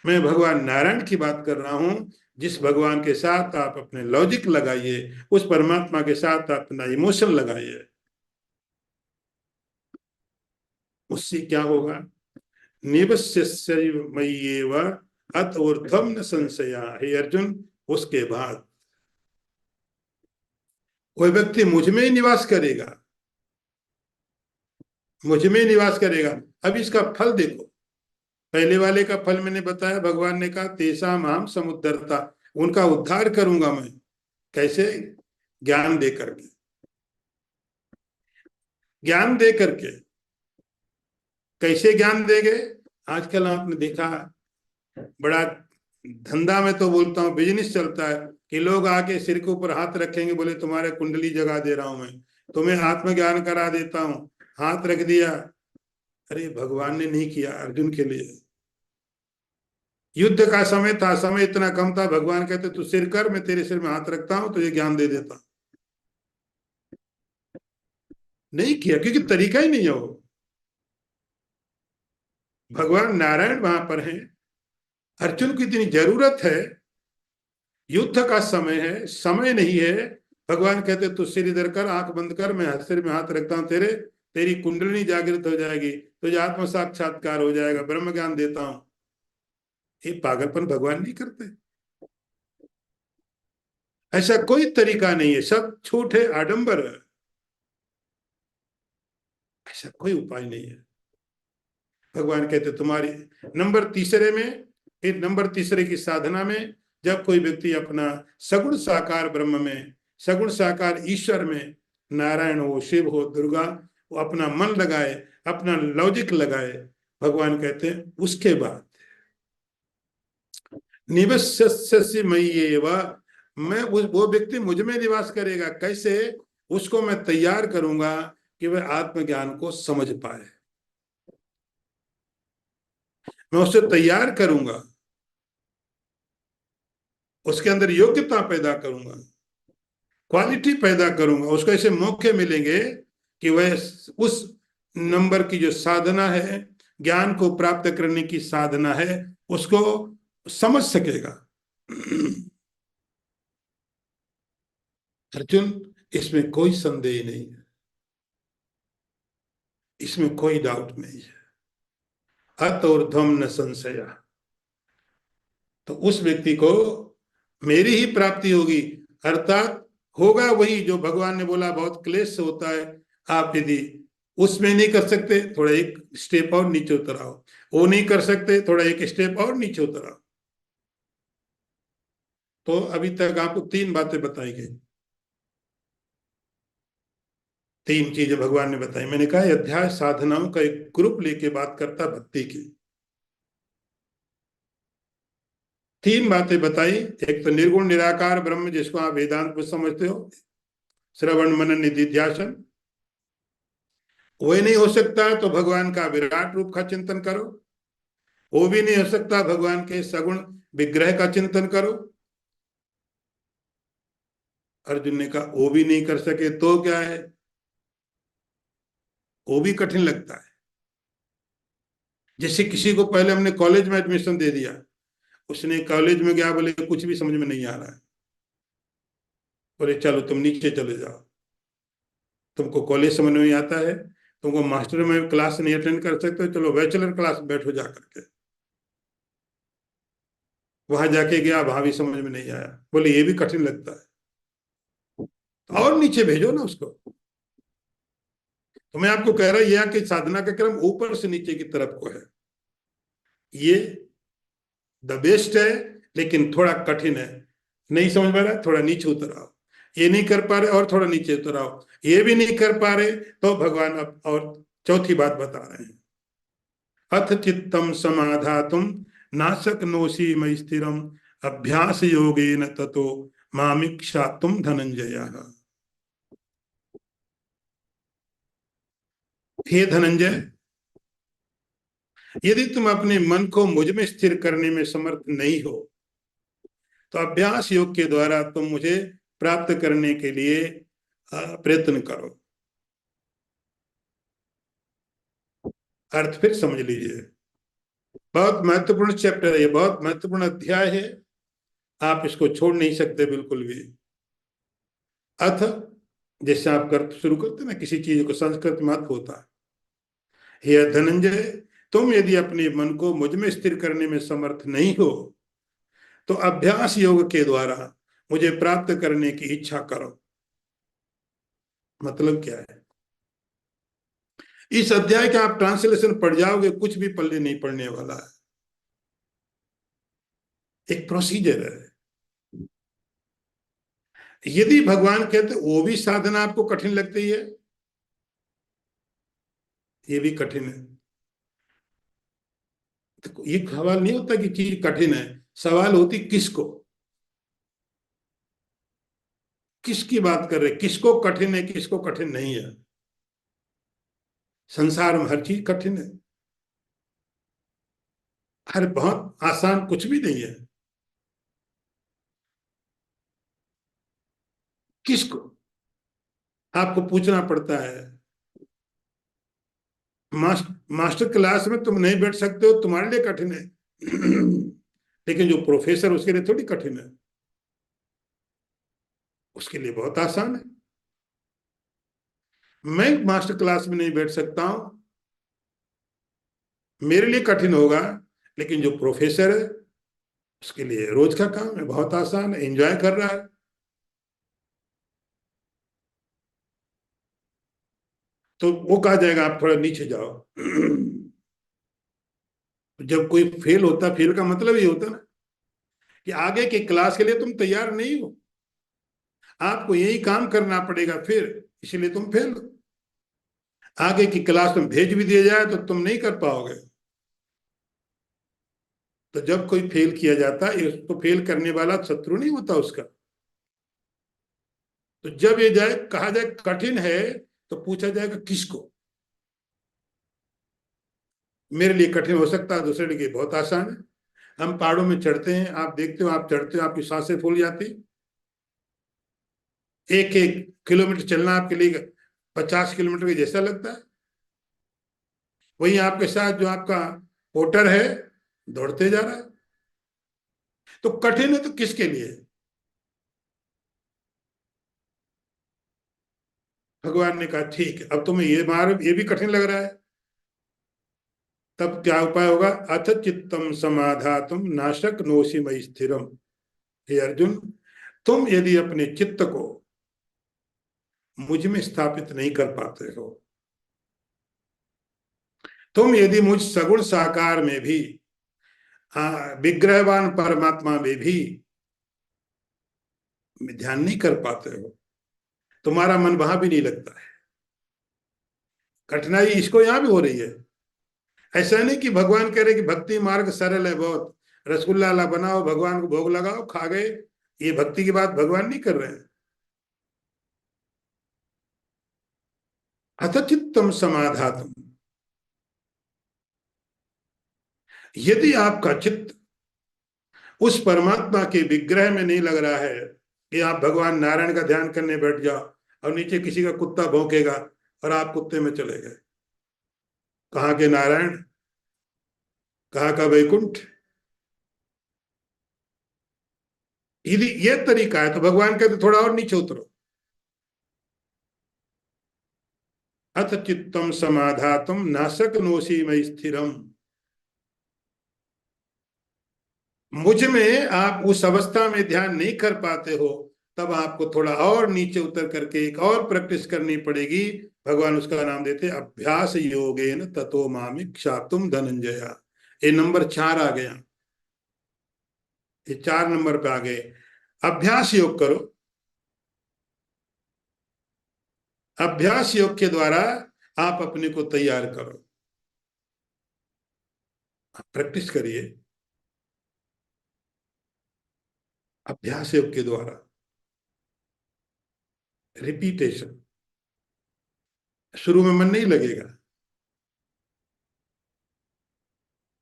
मैं भगवान नारायण की बात कर रहा हूं। जिस भगवान के साथ आप अपने लॉजिक लगाइए, उस परमात्मा के साथ अपना इमोशन लगाइए, उससे क्या होगा? निवस्य मय्येव अत ऊर्ध्वम न संशया, हे अर्जुन उसके बाद वह व्यक्ति मुझ में ही निवास करेगा, मुझ में ही निवास करेगा। अब इसका फल देखो, पहले वाले का फल मैंने बताया, भगवान ने कहा तेषाम अहम समुद्धरता, उनका उद्धार करूंगा मैं। कैसे? ज्ञान दे करके, ज्ञान दे करके। कैसे ज्ञान देंगे? आजकल आपने देखा बड़ा धंधा में तो बोलता हूँ बिजनेस चलता है कि लोग आके सिर के ऊपर हाथ रखेंगे, बोले तुम्हारे कुंडली जगा दे रहा हूं मैं, तुम्हें आत्मज्ञान करा देता हूं। हाथ रख दिया, अरे भगवान ने नहीं किया, अर्जुन के लिए। युद्ध का समय था, समय इतना कम था, भगवान कहते तू सिर कर, मैं तेरे सिर में हाथ रखता हूं, तुझे ज्ञान दे देता। नहीं किया क्योंकि तरीका ही नहीं है वो। भगवान नारायण वहां पर हैं, अर्जुन को इतनी जरूरत है, युद्ध का समय है, समय नहीं है। भगवान कहते तू सिर इधर कर, आंख बंद कर, मैं सिर में हाथ रखता हूं तेरे, तेरी कुंडली जागृत हो जाएगी, तुझे आत्म साक्षात्कार हो जाएगा, ब्रह्म ज्ञान देता हूं। ये पागलपन भगवान नहीं करते। ऐसा कोई तरीका नहीं है, सब झूठ है, आडंबर है, ऐसा कोई उपाय नहीं है। भगवान कहते तुम्हारी नंबर तीसरे में, फिर नंबर तीसरे की साधना में, जब कोई व्यक्ति अपना सगुण साकार ब्रह्म में, सगुण साकार ईश्वर में, नारायण हो, शिव हो, दुर्गा, वो अपना मन लगाए, अपना लॉजिक लगाए, भगवान कहते हैं उसके बाद निवस्य मयि, मैं वो व्यक्ति मुझ में निवास करेगा। कैसे? उसको मैं तैयार करूंगा कि वह आत्मज्ञान को समझ पाए, मैं उसे तैयार करूंगा, उसके अंदर योग्यता पैदा करूंगा, क्वालिटी पैदा करूंगा, उसको ऐसे मौके मिलेंगे कि वह उस नंबर की जो साधना है, ज्ञान को प्राप्त करने की साधना है, उसको समझ सकेगा। अर्जुन, इसमें कोई संदेह नहीं है, इसमें कोई डाउट नहीं है। अत ऊर्ध्वम न संशय, तो उस व्यक्ति को मेरी ही प्राप्ति होगी, अर्थात होगा वही जो भगवान ने बोला बहुत क्लेश से होता है। आप यदि उसमें नहीं कर सकते, थोड़ा एक स्टेप और नीचे उतर आओ, वो नहीं कर सकते, थोड़ा एक स्टेप और नीचे उतर आओ। तो अभी तक आपको तीन बातें बताई गई, तीन चीजें भगवान ने बताई। मैंने कहा अध्याय साधनाओं का एक ग्रुप लेके बात करता भक्ति की। तीन बातें बताई, एक तो निर्गुण निराकार ब्रह्म जिसको आप वेदांत में समझते हो, श्रवण मनन निधिध्यासन, वही नहीं हो सकता तो भगवान का विराट रूप का चिंतन करो, वो भी नहीं हो सकता भगवान के सगुण विग्रह का चिंतन करो। अर्जुन ने कहा वो भी नहीं कर सके तो क्या है, वो भी कठिन लगता है। जैसे किसी को पहले हमने कॉलेज में एडमिशन दे दिया, उसने कॉलेज में गया, बोले कुछ भी समझ में नहीं आ रहा है, बोले चलो तुम नीचे चले जाओ, तुमको कॉलेज समझ में नहीं आता है, तुमको मास्टर में क्लास नहीं अटेंड कर सकते, चलो बैचलर क्लास बैठो जा करके। वहां जाके गया, वहां भी समझ में नहीं आया, बोले ये भी कठिन लगता है, तो और नीचे भेजो ना उसको। तो मैं आपको कह रहा यह कि साधना का क्रम ऊपर से नीचे की तरफ को है, ये द बेस्ट है, लेकिन थोड़ा कठिन है। नहीं समझ में आ रहा है, थोड़ा नीचे उतर आओ, ये नहीं कर पा रहे और थोड़ा नीचे उतर आओ, ये भी नहीं कर पा रहे तो भगवान अब और चौथी बात बता रहे हैं, अथ चित्तम समाधातुम नाशक्नोषि मयि स्थिरम अभ्यास योगेन ततो मामिक्षातुम धनंजय। हे धनंजय, यदि तुम अपने मन को मुझ में स्थिर करने में समर्थ नहीं हो तो अभ्यास योग के द्वारा तुम मुझे प्राप्त करने के लिए प्रयत्न करो। अर्थ फिर समझ लीजिए, बहुत महत्वपूर्ण चैप्टर है ये, बहुत महत्वपूर्ण अध्याय है, आप इसको छोड़ नहीं सकते बिल्कुल भी। अथ, जैसे आप कर शुरू करते ना किसी चीज को, संस्कृत में अर्थ होता है। हे धनंजय, तुम यदि अपने मन को मुझ में स्थिर करने में समर्थ नहीं हो तो अभ्यास योग के द्वारा मुझे प्राप्त करने की इच्छा करो। मतलब क्या है? इस अध्याय का आप ट्रांसलेशन पढ़ जाओगे, कुछ भी पल्ले नहीं पड़ने वाला है। एक प्रोसीजर है। यदि भगवान कहते वो भी साधना आपको कठिन लगती है, ये भी कठिन है, तो ये सवाल नहीं होता कि चीज कठिन है, सवाल होती किसको, किसकी बात कर रहे, किसको कठिन है किसको कठिन नहीं है। संसार में हर चीज कठिन है, हर बहुत आसान कुछ भी नहीं है। किसको आपको पूछना पड़ता है। मास्टर क्लास में तुम नहीं बैठ सकते हो, तुम्हारे लिए कठिन है। लेकिन जो प्रोफेसर उसके लिए थोड़ी कठिन है, उसके लिए बहुत आसान है। मैं मास्टर क्लास में नहीं बैठ सकता हूं, मेरे लिए कठिन होगा, लेकिन जो प्रोफेसर है उसके लिए रोज का काम है, बहुत आसान है, एंजॉय कर रहा है। तो वो कहा जाएगा आप थोड़ा नीचे जाओ। जब कोई फेल होता, फेल का मतलब ये होता ना कि आगे की क्लास के लिए तुम तैयार नहीं हो, आपको यही काम करना पड़ेगा फिर, इसलिए तुम फेल हो। आगे की क्लास में भेज भी दिया जाए तो तुम नहीं कर पाओगे। तो जब कोई फेल किया जाता है, उसको फेल करने वाला शत्रु नहीं होता उसका। तो जब ये जाए कहा जाए कठिन है, तो पूछा जाएगा किसको। मेरे लिए कठिन हो सकता है, दूसरे लिए बहुत आसान है। हम पहाड़ों में चढ़ते हैं, आप देखते हो, आप चढ़ते हो आपकी सांसें फूल जाती, 1-1 किलोमीटर चलना आपके लिए 50 किलोमीटर के जैसा लगता है। वही आपके साथ जो आपका पोर्टर है, दौड़ते जा रहा है। तो कठिन है तो किसके लिए? भगवान ने कहा ठीक है, अब तुम्हें ये मार्ग ये भी कठिन लग रहा है, तब क्या उपाय होगा? अथ चित्तम समाधातुम नाशक नोषि मयि स्थिरम। हे अर्जुन, तुम यदि अपने चित्त को मुझ में स्थापित नहीं कर पाते हो, तुम यदि मुझ सगुण साकार में भी, विग्रहवान परमात्मा में भी ध्यान नहीं कर पाते हो, तुम्हारा मन वहां भी नहीं लगता है। कठिनाई इसको यहां भी हो रही है। ऐसा नहीं कि भगवान कह रहे कि भक्ति मार्ग सरल है बहुत, रसगुल्ला ला बनाओ भगवान को भोग लगाओ खा गए, ये भक्ति की बात भगवान नहीं कर रहे हैं। अथ चित्तम समाधातुम, यदि आपका चित्त उस परमात्मा के विग्रह में नहीं लग रहा है कि आप भगवान नारायण का ध्यान करने बैठ जाओ और नीचे किसी का कुत्ता भौंकेगा और आप कुत्ते में चले गए, कहाँ के नारायण, कहाँ का वैकुंठ। यदि ये तरीका है तो भगवान कहते थोड़ा और नीचे उतरो। अथ चित्तम समाधातुम नासक नोषि मयि स्थिरम, मुझ में आप उस अवस्था में ध्यान नहीं कर पाते हो, तब आपको थोड़ा और नीचे उतर करके एक और प्रैक्टिस करनी पड़ेगी। भगवान उसका नाम देते अभ्यास योगेन ततो मामिक्षातुम धनंजया। ये नंबर 4 आ गया, ये 4 नंबर पे आ गए। अभ्यास योग करो, अभ्यास योग के द्वारा आप अपने को तैयार करो, प्रैक्टिस करिए अभ्यास योग के द्वारा, रिपीटेशन। शुरू में मन नहीं लगेगा,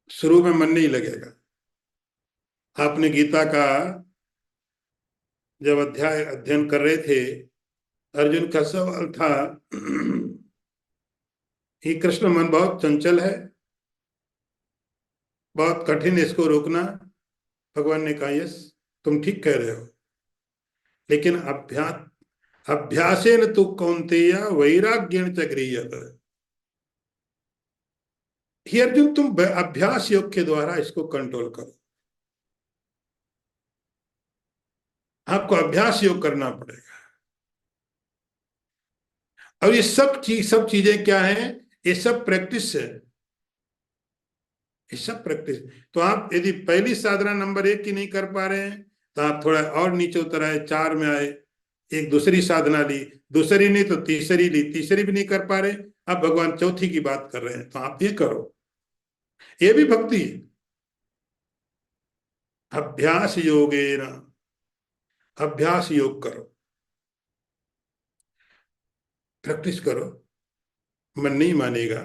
शुरू में मन नहीं लगेगा। आपने गीता का जब अध्याय अध्ययन कर रहे थे, अर्जुन का सवाल था कि कृष्ण मन बहुत चंचल है, बहुत कठिन है इसको रोकना। भगवान ने कहा यस, तुम ठीक कह रहे हो, लेकिन अभ्यासेन तु कौन्तेय वैराग्येण च गृह्यत। हे अर्जुन, तुम अभ्यास योग के द्वारा इसको कंट्रोल करो। आपको अभ्यास योग करना पड़ेगा। और ये सब चीजें क्या है? ये सब प्रैक्टिस है। ये सब प्रैक्टिस। तो आप यदि पहली साधना नंबर 1 की नहीं कर पा रहे हैं, तो आप थोड़ा और नीचे उतर आए, 4 में आए, एक दूसरी साधना ली, दूसरी नहीं तो तीसरी ली, तीसरी भी नहीं कर पा रहे, अब भगवान चौथी की बात कर रहे हैं, तो आप ये करो। ये भी भक्ति है। अभ्यास योगेन, अभ्यास योग करो, प्रैक्टिस करो। मन नहीं मानेगा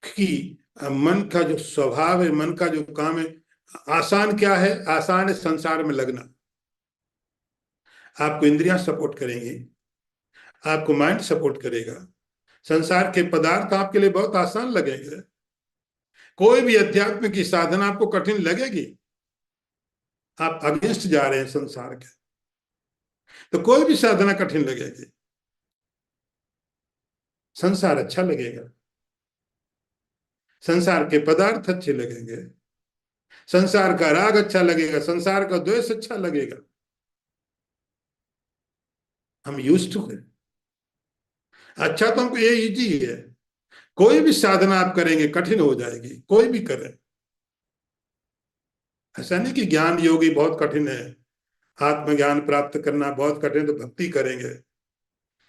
कि मन का जो स्वभाव है, मन का जो काम है, आसान क्या है? आसान है संसार में लगना। आपको इंद्रियां सपोर्ट करेंगी, आपको माइंड सपोर्ट करेगा, संसार के पदार्थ आपके लिए बहुत आसान लगेंगे। कोई भी अध्यात्म की साधना आपको कठिन लगेगी, आप अगेंस्ट जा रहे हैं संसार के, तो कोई भी साधना कठिन लगेगी। संसार अच्छा लगेगा, संसार के पदार्थ अच्छे लगेंगे, संसार का राग अच्छा लगेगा, संसार का द्वेष अच्छा लगेगा। हम यूज टू है। अच्छा तो हमको ये इजी है। कोई भी साधना आप करेंगे कठिन हो जाएगी, कोई भी करे। ऐसा नहीं कि ज्ञान योगी बहुत कठिन है, आत्मज्ञान प्राप्त करना बहुत कठिन, तो भक्ति करेंगे।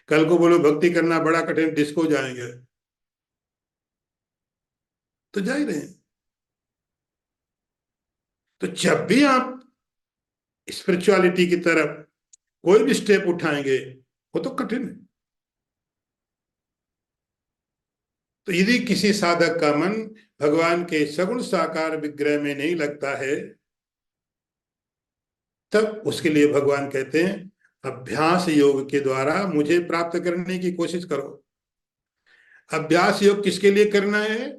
कल को बोलो भक्ति करना बड़ा कठिन, डिस्को जाएंगे, तो जा ही रहे हैं। तो जब भी आप स्पिरिचुअलिटी की तरफ कोई भी स्टेप उठाएंगे, वो तो कठिन है। तो यदि किसी साधक का मन भगवान के सगुण साकार विग्रह में नहीं लगता है, तब उसके लिए भगवान कहते हैं अभ्यास योग के द्वारा मुझे प्राप्त करने की कोशिश करो। अभ्यास योग किसके लिए करना है?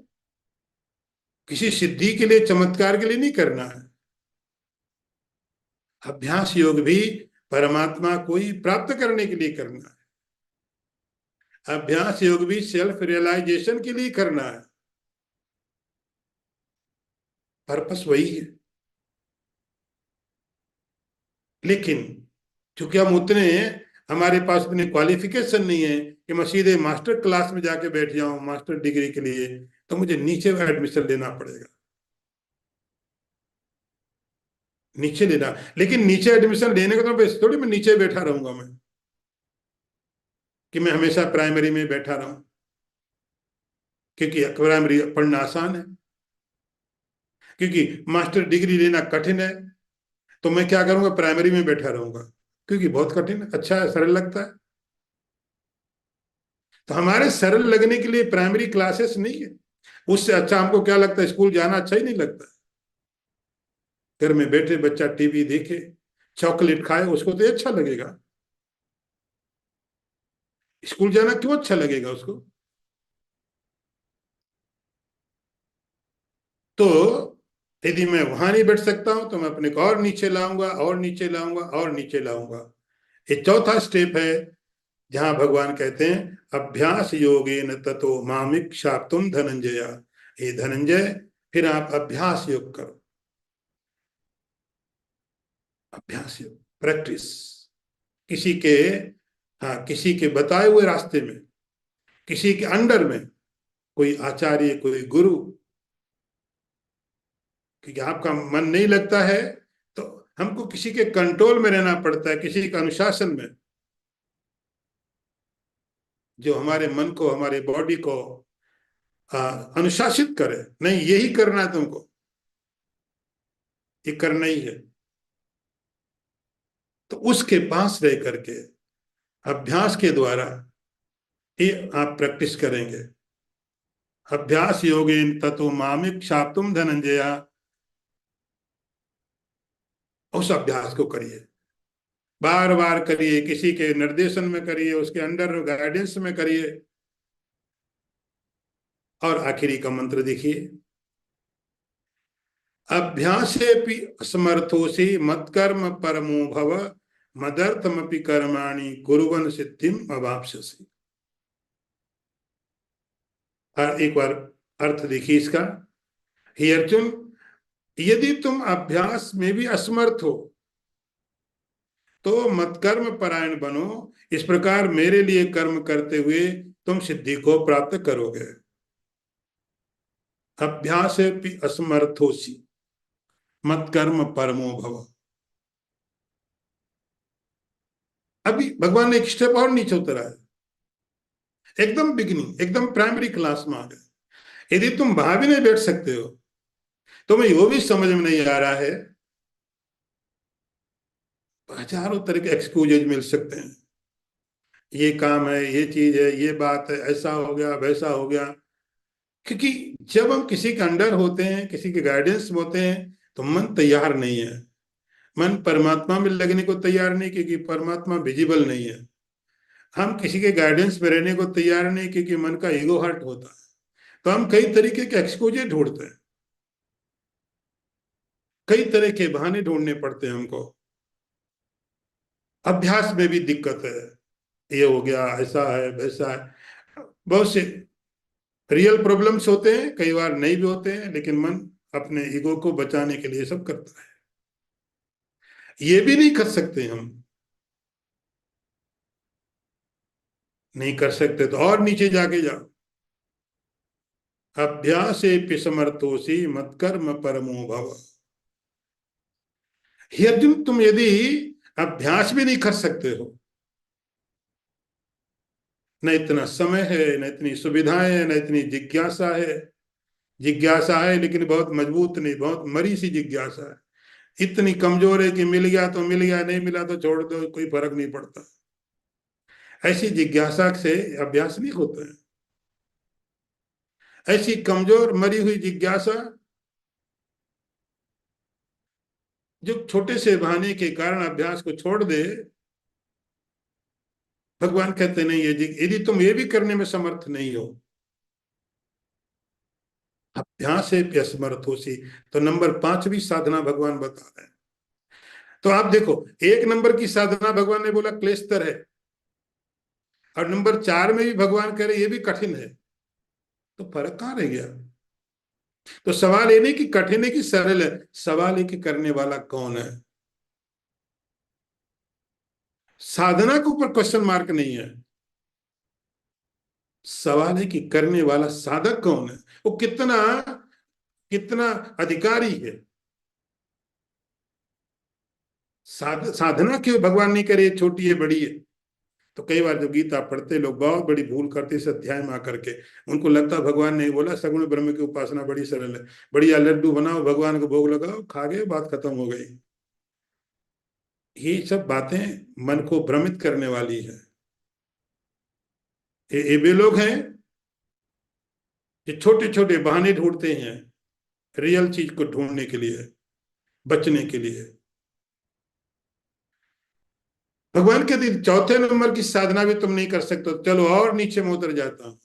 किसी सिद्धि के लिए, चमत्कार के लिए नहीं करना है। अभ्यास योग भी परमात्मा को ही प्राप्त करने के लिए करना है। अभ्यास योग भी सेल्फ रियलाइजेशन के लिए करना है। पर्पस वही है। लेकिन चूंकि हम उतने, हमारे पास इतनी क्वालिफिकेशन नहीं है कि मैं सीधे मास्टर क्लास में जाके बैठ जाऊं मास्टर डिग्री के लिए, तो मुझे नीचे एडमिशन लेना पड़ेगा, नीचे लेना। लेकिन नीचे एडमिशन लेने का तो थोड़ी मैं नीचे बैठा रहूंगा मैं, कि मैं हमेशा प्राइमरी में बैठा रहूं, क्योंकि प्राइमरी पढ़ना आसान है, क्योंकि मास्टर डिग्री लेना कठिन है। तो मैं क्या करूंगा? प्राइमरी में बैठा रहूंगा, क्योंकि बहुत कठिन है, अच्छा है, सरल लगता है। तो हमारे सरल लगने के लिए प्राइमरी क्लासेस नहीं है। उससे अच्छा हमको क्या लगता है? स्कूल जाना अच्छा ही नहीं लगता। घर में बैठे बच्चा टीवी देखे, चॉकलेट खाए, उसको तो अच्छा लगेगा। स्कूल जाना क्यों अच्छा लगेगा उसको? तो यदि मैं वहां नहीं बैठ सकता हूं, तो मैं अपने को और नीचे लाऊंगा, और नीचे लाऊंगा, और नीचे लाऊंगा। ये चौथा स्टेप है, जहां भगवान कहते हैं अभ्यास योगेन ततो मामिक्षाप्तुम धनंजय। हे धनंजय, फिर आप अभ्यास योग करो। अभ्यास योग, प्रैक्टिस। किसी के, हाँ, किसी के बताए हुए रास्ते में, किसी के अंडर में, कोई आचार्य, कोई गुरु, क्योंकि आपका मन नहीं लगता है, तो हमको किसी के कंट्रोल में रहना पड़ता है, किसी के अनुशासन में, जो हमारे मन को, हमारे बॉडी को अनुशासित करे। नहीं, यही करना है तुमको, ये करना ही है। तो उसके पास रह करके अभ्यास के द्वारा ये आप प्रैक्टिस करेंगे। अभ्यास योगेन ततो मामिक शाप्तुम धनंजय। उस अभ्यास को करिए, बार बार करिए, किसी के निर्देशन में करिए, उसके अंडर गाइडेंस में करिए। और आखिरी का मंत्र देखिए, अभ्यासेपि असमर्थोसि मत्कर्म परमो भव मदर्थमपि कर्माणि कुर्वन् सिद्धिम अवाप्स्यसि। एक बार अर्थ देखिए इसका। हे अर्जुन, यदि तुम अभ्यास में भी असमर्थ हो तो मत कर्म परायण बनो। इस प्रकार मेरे लिए कर्म करते हुए तुम सिद्धि को प्राप्त करोगे। अभ्यास असमर्थोसी मत कर्म परमो भव। अभी भगवान ने एक स्टेप और नीचे उतरा है, एकदम बिगिनिंग, एकदम प्राइमरी क्लास में आ गए। यदि तुम वहां भी नहीं बैठ सकते हो, तुम्हें वो भी समझ में नहीं आ रहा है, हजारों तरह के एक्सक्यूजेज मिल सकते हैं। ये काम है, ये चीज है, ये बात है, ऐसा हो गया, वैसा हो गया। क्योंकि जब हम किसी के अंडर होते हैं, किसी के गाइडेंस में होते हैं, तो मन तैयार नहीं है। मन परमात्मा में लगने को तैयार नहीं, क्योंकि परमात्मा विजिबल नहीं है। हम किसी के गाइडेंस में रहने को तैयार नहीं, क्योंकि मन का ईगो हर्ट होता है। तो हम कई तरीके के एक्सक्यूजेज ढूंढते हैं, कई तरह के बहाने ढूंढने पड़ते हैं हमको। अभ्यास में भी दिक्कत है, ये हो गया, ऐसा है, वैसा है। बहुत से रियल प्रॉब्लम्स होते हैं, कई बार नहीं भी होते हैं, लेकिन मन अपने ईगो को बचाने के लिए सब करता है। ये भी नहीं कर सकते हम, नहीं कर सकते तो और नीचे जाके जाओ। अभ्यासे समर्थोसी मत कर्म परमो भव। हे अर्जुन, तुम यदि अभ्यास भी नहीं कर सकते हो, न इतना समय है, न इतनी सुविधाएं है, न इतनी जिज्ञासा है। जिज्ञासा है लेकिन बहुत मजबूत नहीं, बहुत मरी सी जिज्ञासा है। इतनी कमजोर है कि मिल गया तो मिल गया, नहीं मिला तो छोड़ दो, कोई फर्क नहीं पड़ता। ऐसी जिज्ञासा से अभ्यास नहीं होता है। ऐसी कमजोर मरी हुई जिज्ञासा जो छोटे से बहाने के कारण अभ्यास को छोड़ दे, भगवान कहते नहीं है जी, यदि तुम ये भी करने में समर्थ नहीं हो, अभ्यास है असमर्थोसी। तो नंबर 5वीं साधना भगवान बता रहे हैं। तो आप देखो, 1 नंबर की साधना भगवान ने बोला क्लेशतर है, और नंबर 4 में भी भगवान कह रहे ये भी कठिन है। तो फर्क कहाँ रह गया? तो सवाल ये नहीं कि कठिन है कि सरल है, सवाल है कि करने वाला कौन है। साधना के ऊपर क्वेश्चन मार्क नहीं है, सवाल है कि करने वाला साधक कौन है, वो कितना कितना अधिकारी है। साधना क्यों भगवान नहीं करे छोटी है बड़ी है? तो कई बार जब गीता पढ़ते लोग बहुत बड़ी भूल करते इस अध्याय में आकर के, उनको लगता भगवान ने बोला सगुण ब्रह्म की उपासना बड़ी सरल है, बढ़िया लड्डू बनाओ, भगवान को भोग लगाओ, खा गए, बात खत्म हो गई। ये सब बातें मन को भ्रमित करने वाली है। ये वे लोग हैं जो छोटे छोटे बहाने ढूंढते हैं रियल चीज को ढूंढने के लिए, बचने के लिए। भगवान कहते चौथे नंबर की साधना भी तुम नहीं कर सकते, चलो और नीचे में उतर जाता हूं।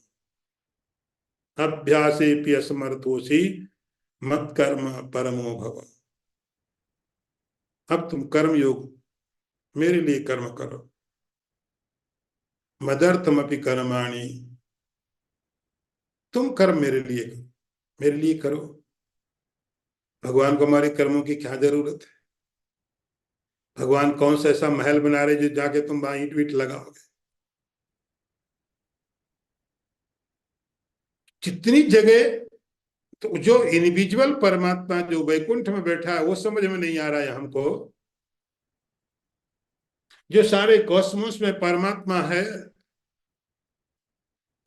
अभ्यासे असमर्थोसी मत कर्म परमो भव। अब तुम कर्म योग मेरे लिए कर्म करो। मदर्थमपि कर्माणि, तुम कर्म मेरे लिए करो, मेरे लिए करो। भगवान को हमारे कर्मों की क्या जरूरत है? भगवान कौन सा ऐसा महल बना रहे जो जाके तुम वहां ईंट वीट लगाओगे? जितनी जगह, तो जो इंडिविजुअल परमात्मा जो वैकुंठ में बैठा है वो समझ में नहीं आ रहा है हमको। जो सारे कॉस्मोस में परमात्मा है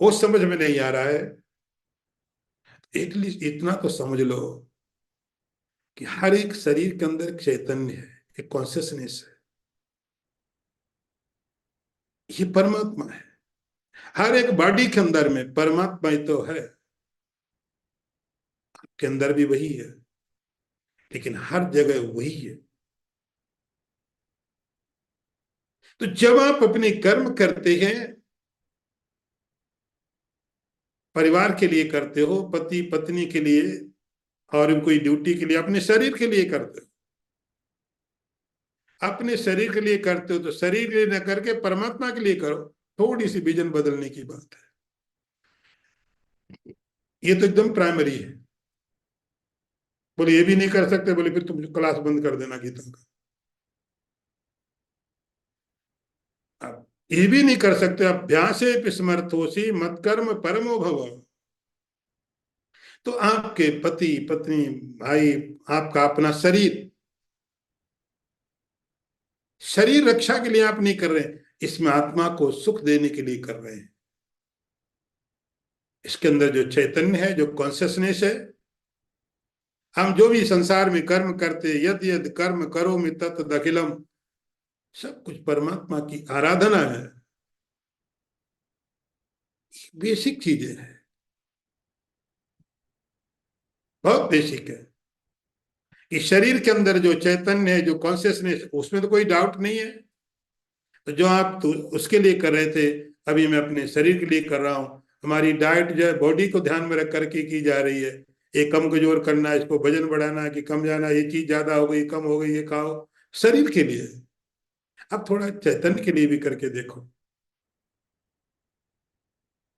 वो समझ में नहीं आ रहा है। एटलीस्ट इतना तो समझ लो कि हर एक शरीर के अंदर एक चैतन्य है, एक कॉन्शियसनेस है, ये परमात्मा है। हर एक बॉडी के अंदर में परमात्मा ही तो है, के अंदर भी वही है, लेकिन हर जगह वही है। तो जब आप अपने कर्म करते हैं, परिवार के लिए करते हो, पति पत्नी के लिए, और कोई ड्यूटी के लिए, अपने शरीर के लिए करते हो, अपने शरीर के लिए करते हो तो शरीर के लिए न करके परमात्मा के लिए करो। थोड़ी सी विजन बदलने की बात है। ये तो एकदम प्राइमरी है। बोले ये भी नहीं कर सकते, बोले फिर तुम क्लास बंद कर देना गीता का। अब ये भी नहीं कर सकते, अभ्यासे स्मर्थोसी मत कर्म परमो भव। तो आपके पति पत्नी भाई, आपका अपना शरीर, शरीर रक्षा के लिए आप नहीं कर रहे हैं, इसमें आत्मा को सुख देने के लिए कर रहे हैं। इसके अंदर जो चैतन्य है, जो कॉन्सियसनेस है, हम जो भी संसार में कर्म करते, यद यद कर्म करो में तत् अखिलम, सब कुछ परमात्मा की आराधना है। बेसिक चीजें हैं, बहुत बेसिक है। कि शरीर के अंदर जो चैतन्य है, जो कॉन्सियसनेस, उसमें तो कोई डाउट नहीं है। तो जो आप तो उसके लिए कर रहे थे, अभी मैं अपने शरीर के लिए कर रहा हूँ। हमारी डाइट जो है बॉडी को ध्यान में रख करके की जा रही है। ये कम कमजोर करना है, इसको वजन बढ़ाना है कि कम जाना, ये चीज ज्यादा हो गई कम हो गई, ये खाओ, शरीर के लिए। अब थोड़ा चैतन्य के लिए भी करके देखो,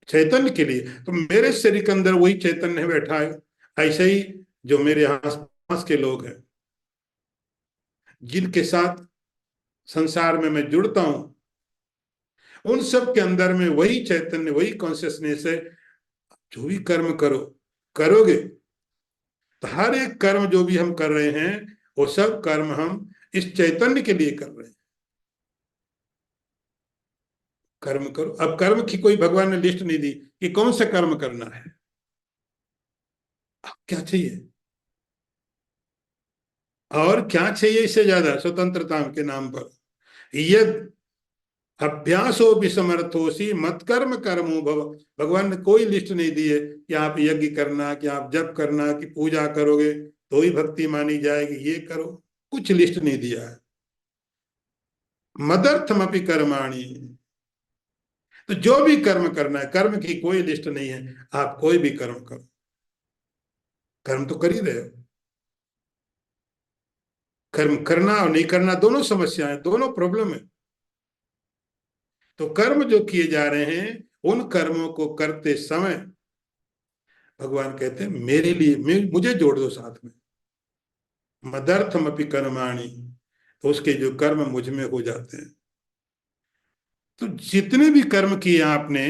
चैतन्य के लिए। तो मेरे शरीर के अंदर वही चैतन्य बैठा है। ऐसे ही जो मेरे आस पास के लोग हैं, जिनके साथ संसार में मैं जुड़ता हूं, उन सब के अंदर में वही चैतन्य, वही कॉन्शियसनेस है। जो भी कर्म करो, करोगे तो हर एक कर्म जो भी हम कर रहे हैं, वो सब कर्म हम इस चैतन्य के लिए कर रहे हैं। कर्म करो। अब कर्म की कोई भगवान ने लिस्ट नहीं दी कि कौन सा कर्म करना है। अब क्या चाहिए, और क्या चाहिए इससे ज्यादा स्वतंत्रता के नाम पर? यद अभ्यासो विसमर्थोसी मत कर्म कर्मो भव। भगवान ने कोई लिस्ट नहीं दी है कि आप यज्ञ करना, कि आप जप करना, कि पूजा करोगे तो ही भक्ति मानी जाएगी, ये करो। कुछ लिस्ट नहीं दिया है। मदर्थमपि कर्माणि, तो जो भी कर्म करना है, कर्म की कोई लिस्ट नहीं है। आप कोई भी कर्म करो, कर्म तो कर ही रहे हो। कर्म करना और नहीं करना दोनों समस्याएं, दोनों प्रॉब्लम है। तो कर्म जो किए जा रहे हैं, उन कर्मों को करते समय भगवान कहते हैं मेरे लिए, मुझे जोड़ दो साथ में। मदर्थमपि कर्माणि, तो उसके जो कर्म मुझ में हो जाते हैं। तो जितने भी कर्म किए आपने,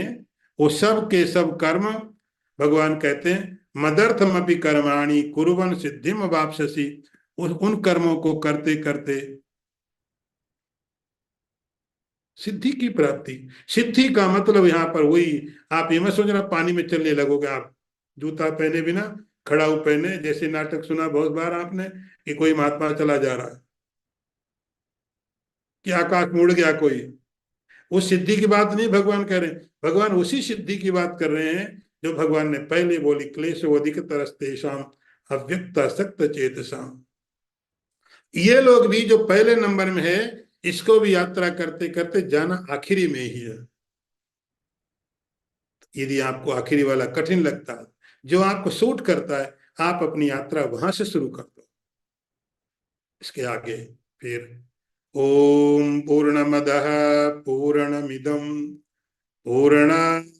वो सब के सब कर्म, भगवान कहते हैं मदर्थमपि कर्माणि कुर्वन् सिद्धिम वाप्स्यसि। उन कर्मों को करते करते सिद्धि की प्राप्ति। सिद्धि का मतलब यहाँ पर वही, आप ये मत सोचना पानी में चलने लगोगे आप, जूता पहने बिना, खड़ाऊ पहने। जैसे नाटक सुना बहुत बार आपने कि कोई महात्मा चला जा रहा है, कि आकाश में उड़ गया कोई। उस सिद्धि की बात नहीं भगवान कह रहे हैं। भगवान उसी सिद्धि की बात कर रहे हैं जो भगवान ने पहले बोली, क्लेशो अधिक तरस्तेषाम अव्यक्त सक्त चेतसाम। ये लोग भी जो पहले नंबर में है, इसको भी यात्रा करते करते जाना आखिरी में ही है। यदि आपको आखिरी वाला कठिन लगता है, जो आपको सूट करता है, आप अपनी यात्रा वहां से शुरू कर दो। इसके आगे फिर ओम पूर्णमदः पूर्णमिदम पूर्णात्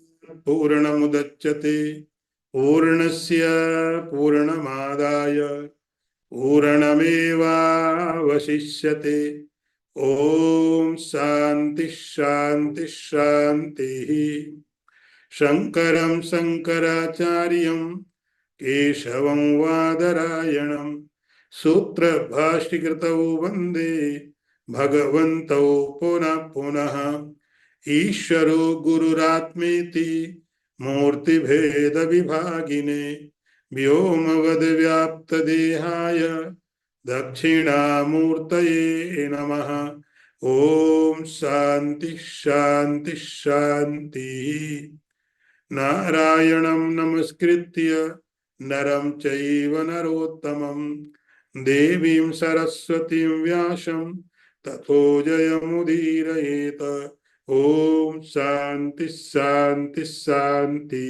पूर्णमुदच्यते पूर्णस्य पूर्णमादाय पूर्णमेवावशिष्यते। ओम शांति शांति शांति। शंकरं शंकराचार्यं केशवं वादरायणं सूत्रभाष्यकृतौ वन्दे भगवन्तौ पुनः पुनः। ईश्वरो गुरुरात्मेति मूर्तिभेदविभागिने व्योमवद्व्याप्तदेहाय दक्षिणामूर्तये नमः। ओम शांति शांति शांति। नारायणं नमस्कृत्य नरं चैव नरोत्तमं देवीं सरस्वतीं व्यासं ततो जयमुदीरयेत। ओम शांति शांति शांति।